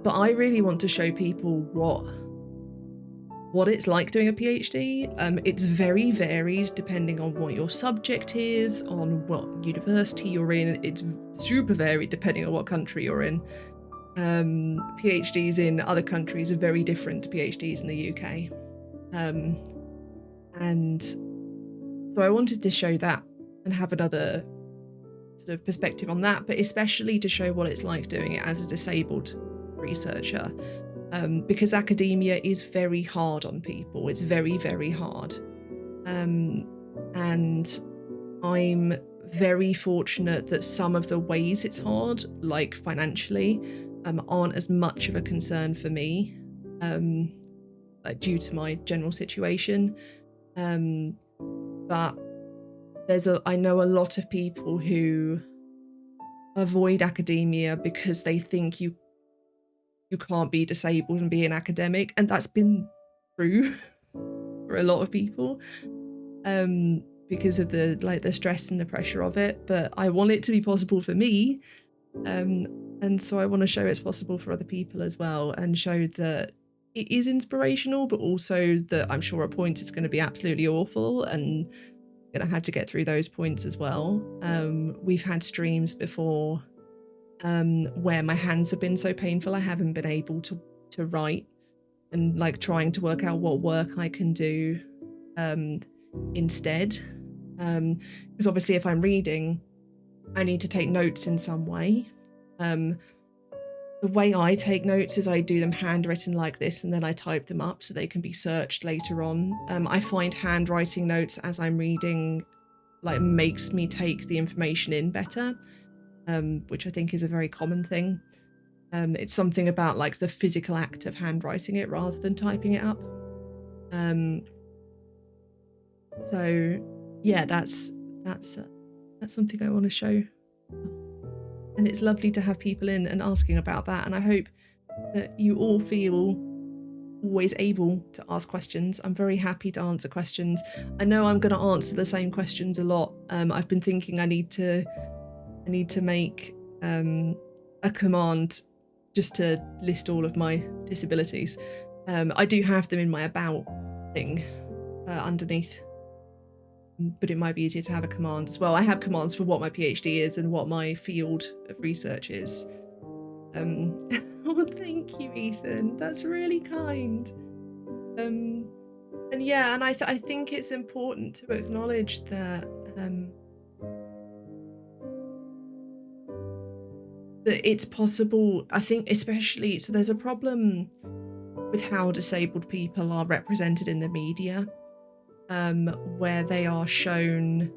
But I really want to show people what it's like doing a PhD. It's very varied depending on what your subject is, on what university you're in. It's super varied depending on what country you're in. PhDs in other countries are very different to PhDs in the UK. And so I wanted to show that and have another sort of perspective on that, but especially to show what it's like doing it as a disabled researcher. Because academia is very hard on people. It's very, very hard. And I'm very fortunate that some of the ways it's hard, like financially, aren't as much of a concern for me, like due to my general situation. But I know a lot of people who avoid academia because they think you can't be disabled and be an academic, and that's been true for a lot of people, because of the stress and the pressure of it. But I want it to be possible for me, and so I want to show it's possible for other people as well, and show that it is inspirational, but also that I'm sure at points it's going to be absolutely awful, and gonna have to get through those points as well. We've had streams before where my hands have been so painful I haven't been able to write, and like trying to work out what work I can do instead. Because obviously if I'm reading, I need to take notes in some way. The way I take notes is I do them handwritten like this, and then I type them up so they can be searched later on. I find handwriting notes as I'm reading like makes me take the information in better, which I think is a very common thing. It's something about like the physical act of handwriting it rather than typing it up. So yeah, that's something I want to show. And it's lovely to have people in and asking about that. And I hope that you all feel always able to ask questions. I'm very happy to answer questions. I know I'm going to answer the same questions a lot. I've been thinking I need to make a command just to list all of my disabilities. I do have them in my about thing underneath, but it might be easier to have a command as well. I have commands for what my PhD is and what my field of research is. Oh, thank you, Ethan. That's really kind. And yeah, and I think it's important to acknowledge that that it's possible. I think especially, so there's a problem with how disabled people are represented in the media, where they are shown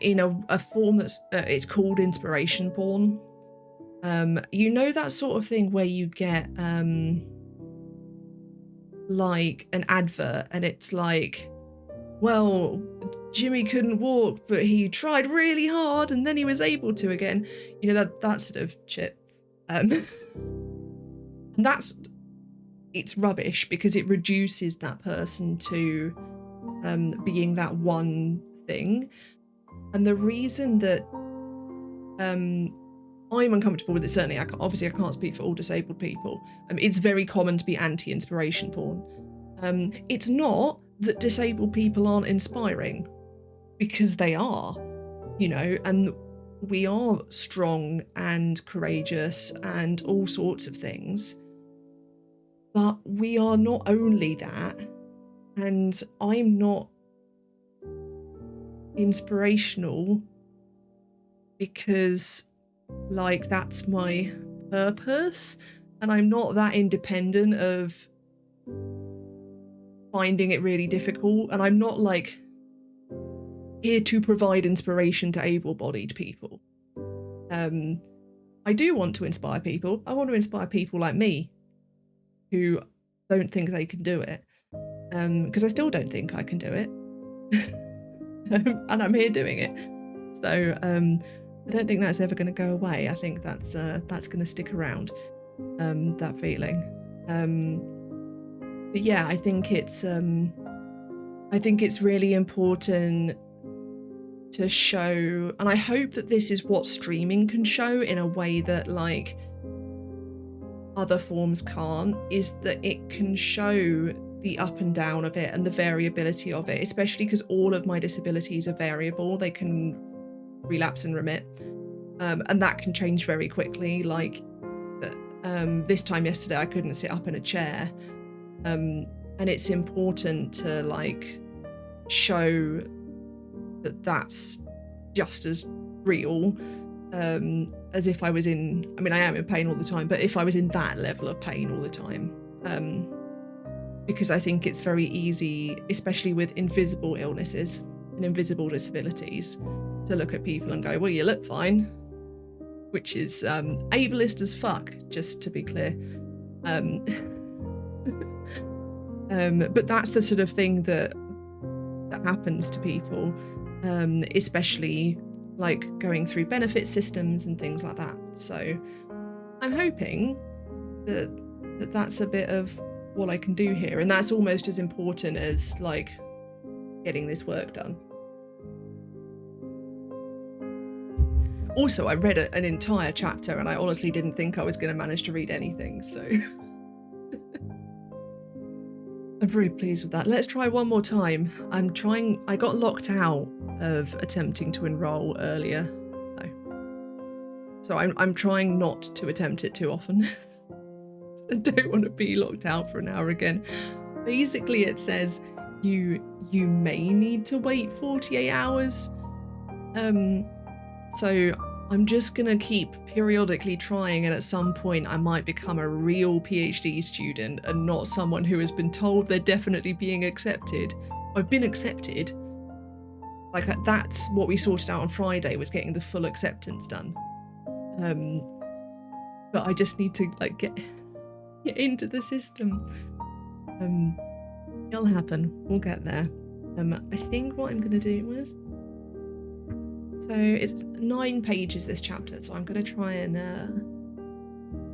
in a form that's it's called inspiration porn. You know, that sort of thing where you get like an advert and it's like, well, Jimmy couldn't walk, but he tried really hard and then he was able to again. You know, that sort of shit. And it's rubbish because it reduces that person to being that one thing. And the reason that I'm uncomfortable with it, certainly, obviously I can't speak for all disabled people. It's very common to be anti-inspiration porn. It's not that disabled people aren't inspiring, because they are, you know, and we are strong and courageous and all sorts of things. But we are not only that, and I'm not inspirational because like that's my purpose, and I'm not that independent of finding it really difficult, and I'm not like here to provide inspiration to able-bodied people. I do want to inspire people. I want to inspire people like me who don't think they can do it, because I still don't think I can do it. And I'm here doing it. So I don't think that's ever going to go away. I think that's going to stick around, that feeling. But yeah, I think it's really important to show, and I hope that this is what streaming can show in a way that like other forms can't, is that it can show the up and down of it and the variability of it, especially because all of my disabilities are variable. They can relapse and remit, and that can change very quickly. Like this time yesterday, I couldn't sit up in a chair, and it's important to like show that that's just as real as if I was in, I mean, I am in pain all the time, but if I was in that level of pain all the time, because I think it's very easy, especially with invisible illnesses and invisible disabilities, to look at people and go, well, you look fine, which is ableist as fuck, just to be clear. But that's the sort of thing that happens to people, especially like going through benefit systems and things like that. So I'm hoping that that's a bit of what I can do here, and that's almost as important as like getting this work done. Also, I read an entire chapter and I honestly didn't think I was going to manage to read anything, so I'm very pleased with that. Let's try one more time. I got locked out of attempting to enroll earlier, so I'm trying not to attempt it too often. I don't want to be locked out for an hour again. Basically, it says you may need to wait 48 hours. So I'm just gonna keep periodically trying, and at some point I might become a real PhD student and not someone who has been told they're definitely being accepted. I've been accepted. Like, that's what we sorted out on Friday, was getting the full acceptance done. But I just need to like get into the system. It'll happen. We'll get there. I think what I'm gonna do was, so it's 9 pages this chapter, so I'm gonna try and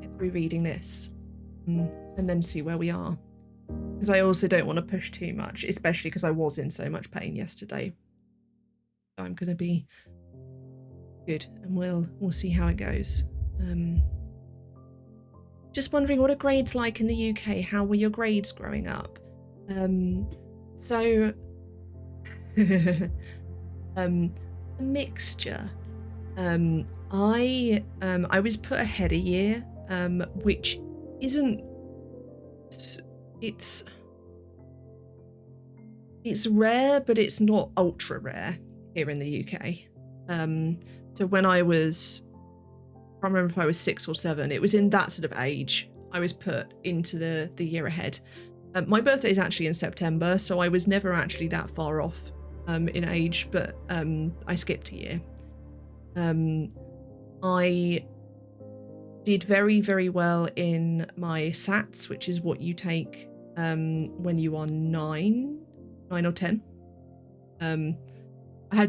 get through reading this and then see where we are, because I also don't want to push too much, especially because I was in so much pain yesterday. So I'm gonna be good, and we'll see how it goes. Just wondering, what are grades like in the UK? How were your grades growing up? So a mixture. I was put ahead a year, which isn't, it's rare, but it's not ultra rare here in the UK. So when I was, I can't remember if I was 6 or 7, it was in that sort of age, I was put into the year ahead. My birthday is actually in September, so I was never actually that far off in age, but I skipped a year. I did very, very well in my SATs, which is what you take when you are 9 or 10. I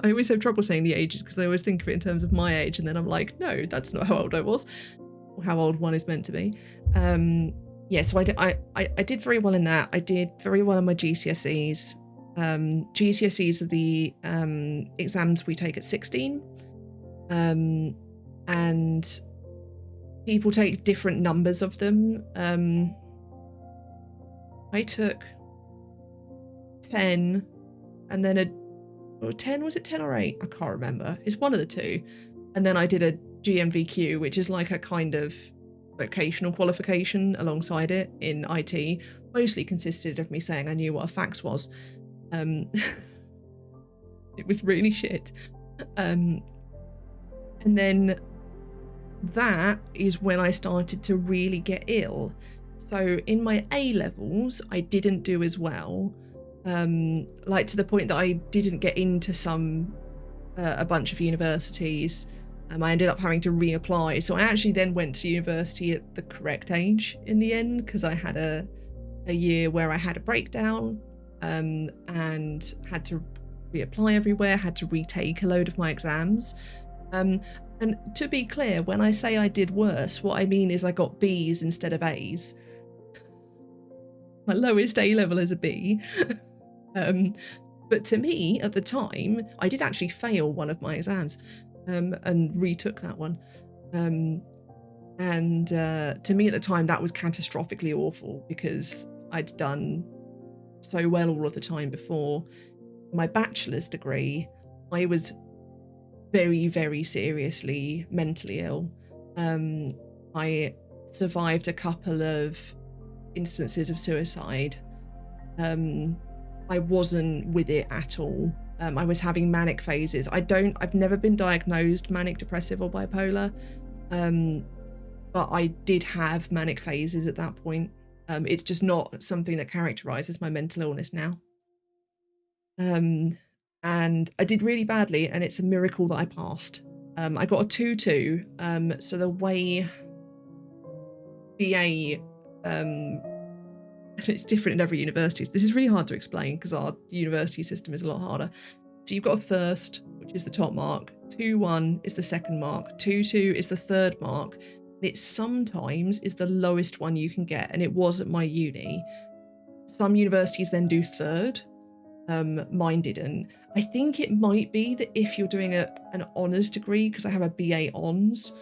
always have trouble saying the ages because I always think of it in terms of my age, and then I'm like, no, that's not how old I was, or how old one is meant to be. Yeah, so I did very well in that. I did very well in my GCSEs. GCSEs are the exams we take at 16, and people take different numbers of them. I took 10, and then or 10, was it 10 or 8? I can't remember. It's one of the two. And then I did a GMVQ, which is like a kind of vocational qualification alongside it in IT. Mostly consisted of me saying I knew what a fax was. It was really shit. And then that is when I started to really get ill. So in my A levels, I didn't do as well. Like to the point that I didn't get into a bunch of universities. I ended up having to reapply. So I actually then went to university at the correct age in the end, because I had a year where I had a breakdown and had to reapply everywhere, had to retake a load of my exams. And to be clear, when I say I did worse, what I mean is I got B's instead of A's. My lowest A level is a B. But to me, at the time, I did actually fail one of my exams and retook that one. To me at the time, that was catastrophically awful because I'd done so well all of the time before. My bachelor's degree, I was very, very seriously mentally ill. I survived a couple of instances of suicide. I wasn't with it at all. I was having manic phases. I've never been diagnosed manic depressive or bipolar, but I did have manic phases at that point. It's just not something that characterizes my mental illness now. And I did really badly, and it's a miracle that I passed. I got a 2-2, so the way BA, it's different in every university. This is really hard to explain because our university system is a lot harder. So you've got a first, which is the top mark, 2-1 is the second mark, 2-2 is the third mark, and it sometimes is the lowest one you can get, and it was at my uni. Some universities then do third. Mine didn't. I think it might be that if you're doing an honours degree, because I have a BA Hons,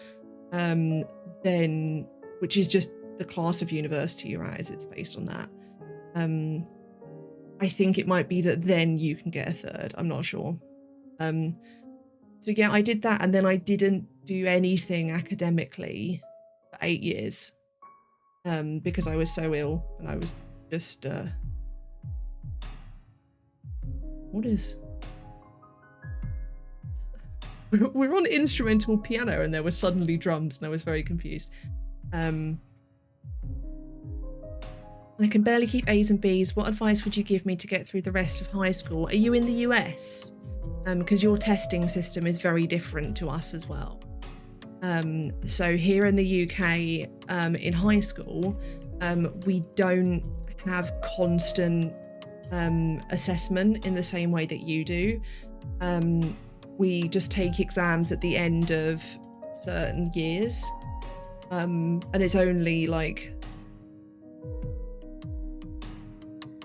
then, which is just the class of university you're at, it's based on that. I think it might be that then you can get a third. I'm not sure. So yeah, I did that, and then I didn't do anything academically for 8 years because I was so ill, and I was just what is? We're on instrumental piano, and there were suddenly drums, and I was very confused. I can barely keep A's and B's. What advice would you give me to get through the rest of high school? Are you in the US? Because your testing system is very different to us as well. So here in the UK, in high school, we don't have constant assessment in the same way that you do. We just take exams at the end of certain years, and it's only like,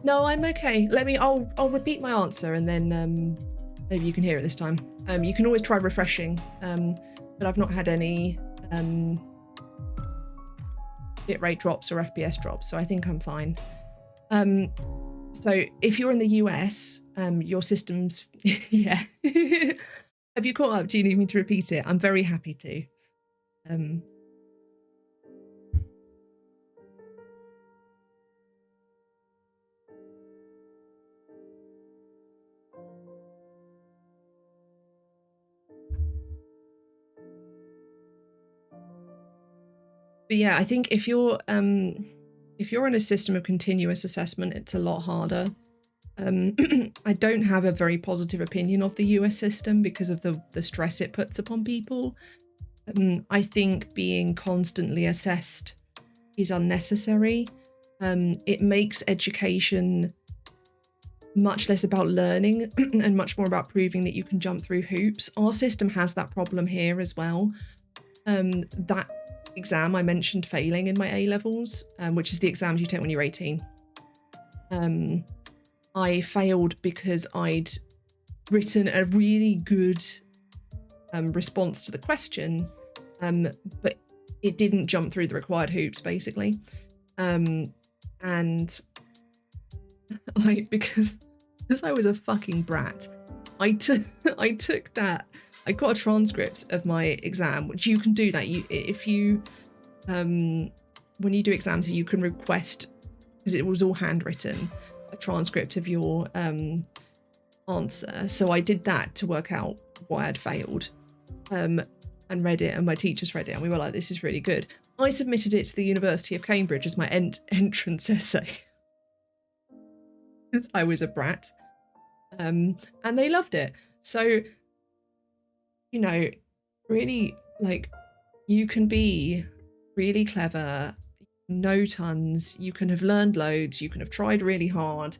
no, I'm okay. I'll repeat my answer, and then maybe you can hear it this time. You can always try refreshing, but I've not had any bitrate drops or FPS drops, so I think I'm fine. So if you're in the US, your system's yeah. Have you caught up? Do you need me to repeat it? I'm very happy to. But yeah, I think if you're in a system of continuous assessment, it's a lot harder. I don't have a very positive opinion of the US system because of the stress it puts upon people. I think being constantly assessed is unnecessary. It makes education much less about learning and much more about proving that you can jump through hoops. Our system has that problem here as well. That exam I mentioned failing in my A levels, which is the exams you take when you're 18. I failed because I'd written a really good response to the question, but it didn't jump through the required hoops, basically. And because I was a fucking brat, I took that. I got a transcript of my exam, which you can do that. When you do exams, you can request, because it was all handwritten, a transcript of your answer. So I did that to work out why I'd failed, and read it, and my teachers read it, and we were like, this is really good. I submitted it to the University of Cambridge as my entrance essay. Because I was a brat. And they loved it. So, really, like, you can be really clever, know tons, you can have learned loads, you can have tried really hard,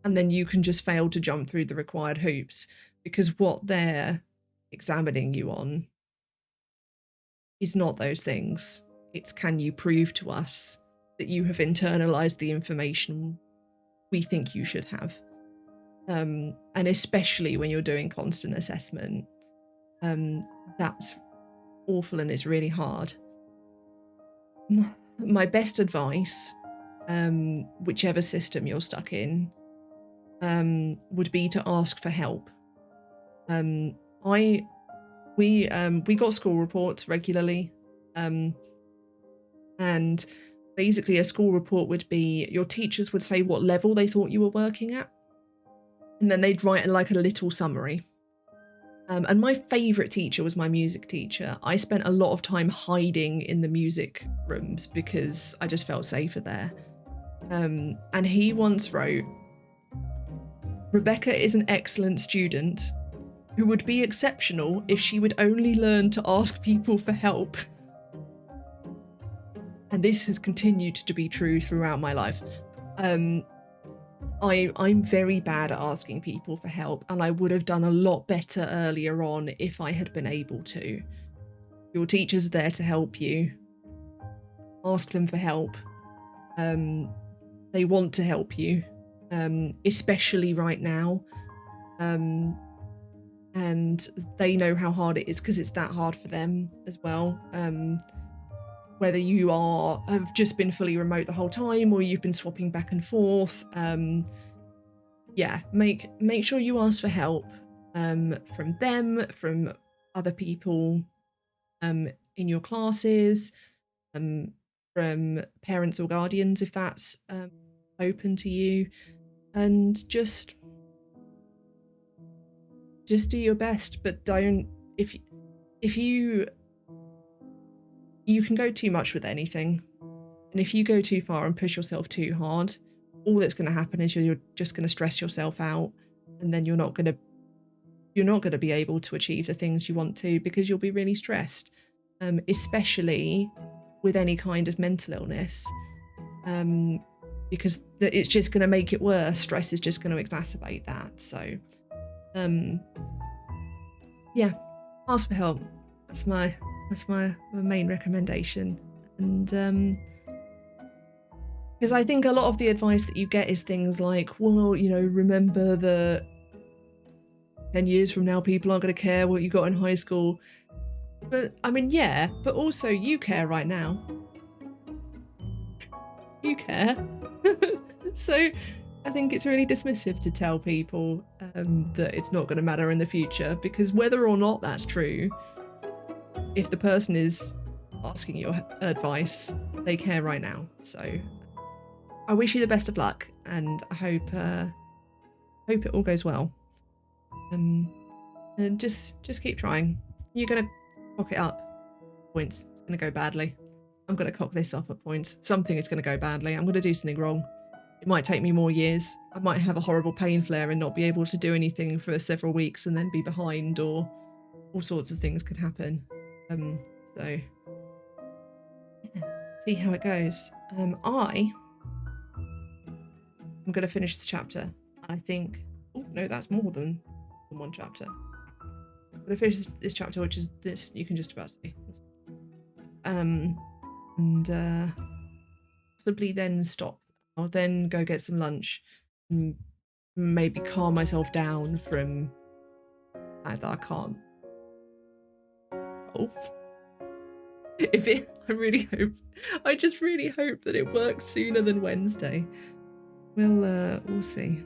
and then you can just fail to jump through the required hoops because what they're examining you on is not those things. It's, can you prove to us that you have internalized the information we think you should have? And especially when you're doing constant assessment, that's awful and it's really hard. My best advice, whichever system you're stuck in, would be to ask for help. We got school reports regularly, and basically a school report would be, your teachers would say what level they thought you were working at, and then they'd write like a little summary. And my favourite teacher was my music teacher. I spent a lot of time hiding in the music rooms because I just felt safer there. And he once wrote, "Rebecca is an excellent student who would be exceptional if she would only learn to ask people for help." And this has continued to be true throughout my life. I'm very bad at asking people for help, and I would have done a lot better earlier on if I had been able to. Your teacher's there to help you. Ask them for help. They want to help you, especially right now. And they know how hard it is because it's that hard for them as well. Whether you have just been fully remote the whole time or you've been swapping back and forth, yeah, make sure you ask for help from them, from other people in your classes, from parents or guardians if that's open to you, and just do your best. But don't, if you can go too much with anything, and if you go too far and push yourself too hard, all that's going to happen is you're just going to stress yourself out, and then you're not going to be able to achieve the things you want to because you'll be really stressed, especially with any kind of mental illness, because it's just going to make it worse. Stress is just going to exacerbate that. So yeah, ask for help. That's my main recommendation. And because I think a lot of the advice that you get is things like, well, remember that 10 years from now people aren't going to care what you got in high school. But I mean, yeah, but also you care right now. You care. So I think it's really dismissive to tell people that it's not going to matter in the future, because whether or not that's true, if the person is asking your advice, they care right now. So I wish you the best of luck, and I hope it all goes well. And just keep trying. You're gonna cock it up. Points. It's gonna go badly. I'm gonna cock this up at points. Something is gonna go badly. I'm gonna do something wrong. It might take me more years. I might have a horrible pain flare and not be able to do anything for several weeks and then be behind, or all sorts of things could happen. So yeah, see how it goes. I'm gonna finish this chapter. I think, oh no, that's more than one chapter. I'm gonna finish this chapter, which is this. You can just about see. And possibly then stop. I'll then go get some lunch and maybe calm myself down from that I can't. Oh. I just really hope that it works sooner than Wednesday. We'll see.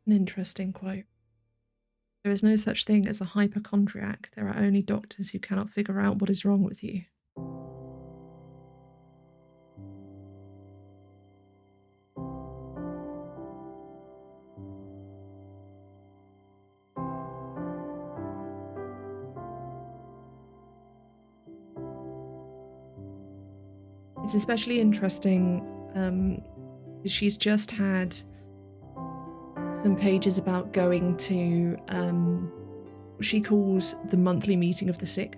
An interesting quote. There is no such thing as a hypochondriac. There are only doctors who cannot figure out what is wrong with you. It's especially interesting because she's just had some pages about going to what she calls the monthly meeting of the sick.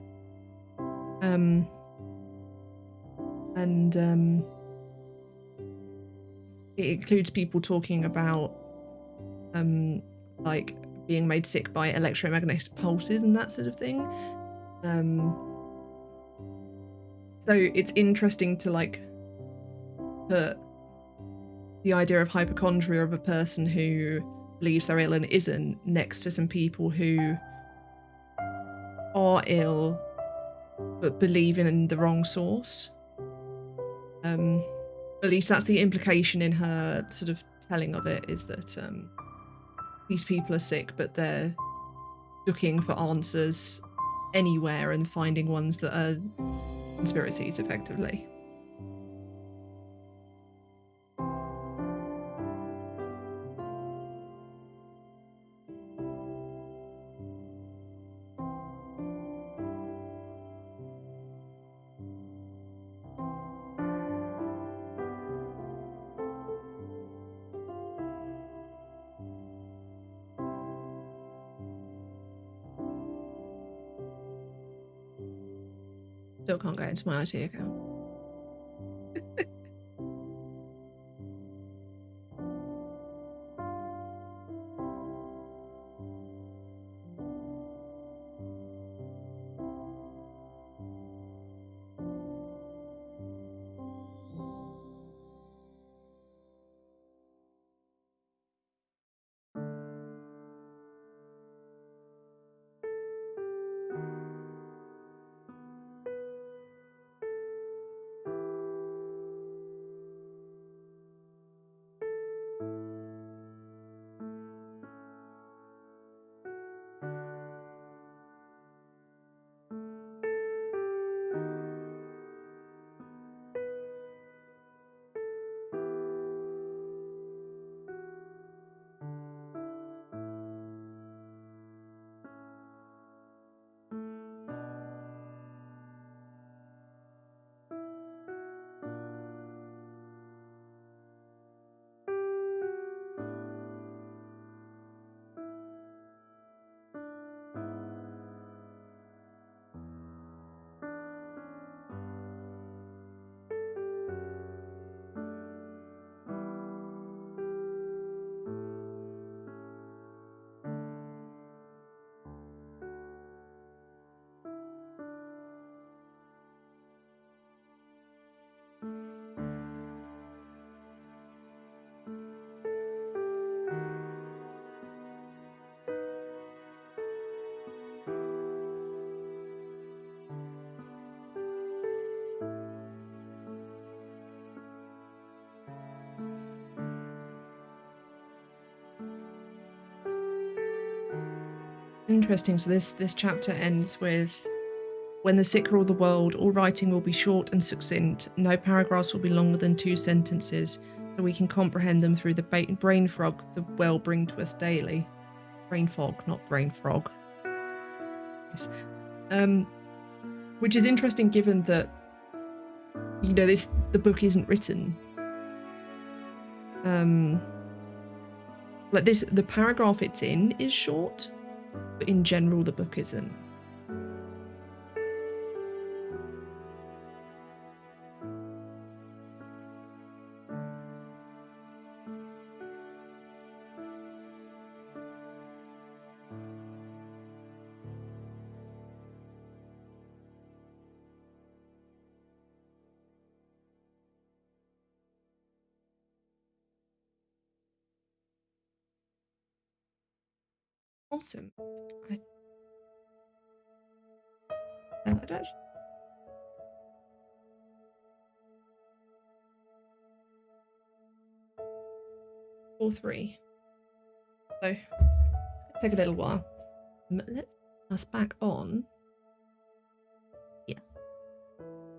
It includes people talking about like being made sick by electromagnetic pulses and that sort of thing. So it's interesting to like put the idea of hypochondria of a person who believes they're ill and isn't next to some people who are ill but believe in the wrong source. At least that's the implication in her sort of telling of it, is that these people are sick but they're looking for answers anywhere and finding ones that are conspiracies, effectively. Still can't get into my IT account. Interesting. So this chapter ends with, when the sick rule the world, all writing will be short and succinct. No paragraphs will be longer than 2 sentences, so we can comprehend them through the brain fog the well bring to us daily. Brain fog, not brain frog. Which is interesting, given that, you know, the book isn't written. Like this, the paragraph it's in is short, but in general the book isn't. Awesome. I don't actually... Or 3. So take a little while. Let's put us back on. Yeah.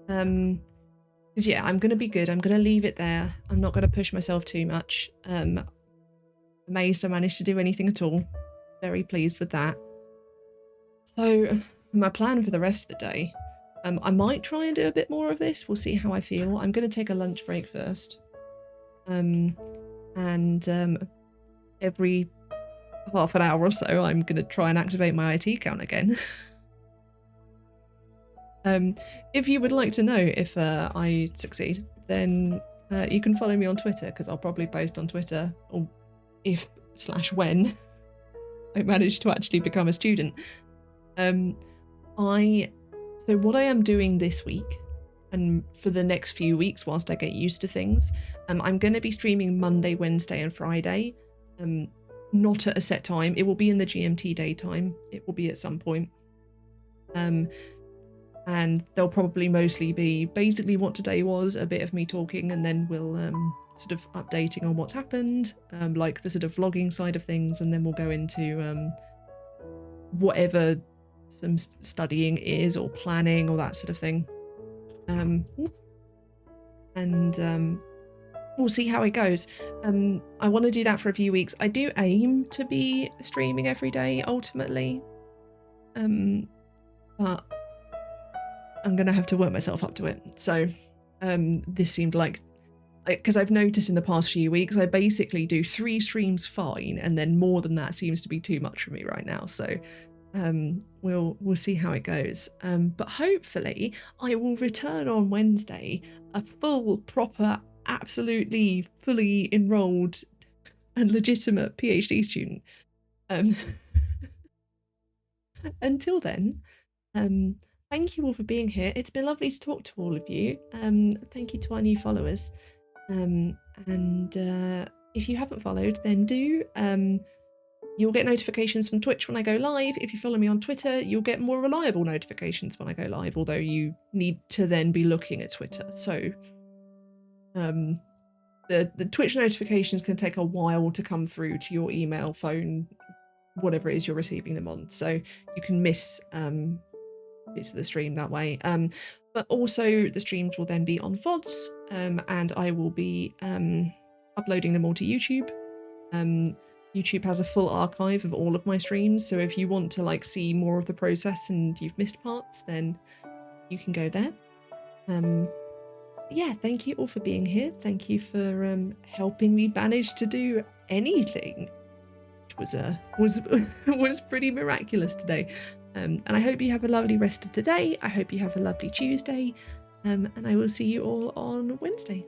Because yeah, I'm gonna be good. I'm gonna leave it there. I'm not gonna push myself too much. Amazed I managed to do anything at all. Very pleased with that. So my plan for the rest of the day, I might try and do a bit more of this. We'll see how I feel. I'm gonna take a lunch break first. Every half an hour or so, I'm gonna try and activate my IT account again. If you would like to know if I succeed, then you can follow me on Twitter, because I'll probably post on Twitter, or if/when I manage to actually become a student. So what I am doing this week, and for the next few weeks whilst I get used to things, I'm going to be streaming Monday, Wednesday and Friday. Not at a set time. It will be in the GMT daytime. It will be at some point. And they'll probably mostly be basically what today was, a bit of me talking, and then we'll sort of updating on what's happened, like the sort of vlogging side of things, and then we'll go into whatever some studying is, or planning, or that sort of thing. We'll see how it goes. I want to do that for a few weeks. I do aim to be streaming every day ultimately, but I'm gonna have to work myself up to it. So this seemed like, because I've noticed in the past few weeks, I basically do 3 streams fine, and then more than that seems to be too much for me right now. So we'll see how it goes. But hopefully I will return on Wednesday a full, proper, absolutely fully enrolled and legitimate PhD student. Until then, thank you all for being here. It's been lovely to talk to all of you. Thank you to our new followers. If you haven't followed, then do. You'll get notifications from Twitch when I go live. If you follow me on Twitter, you'll get more reliable notifications when I go live, although you need to then be looking at Twitter. So the Twitch notifications can take a while to come through to your email, phone, whatever it is you're receiving them on. So you can miss bits of the stream that way. But also the streams will then be on VODs, and I will be uploading them all to YouTube. YouTube has a full archive of all of my streams, so if you want to like see more of the process and you've missed parts, then you can go there. Yeah, thank you all for being here. Thank you for helping me manage to do anything, which was pretty miraculous today. And I hope you have a lovely rest of today. I hope you have a lovely Tuesday, and I will see you all on Wednesday.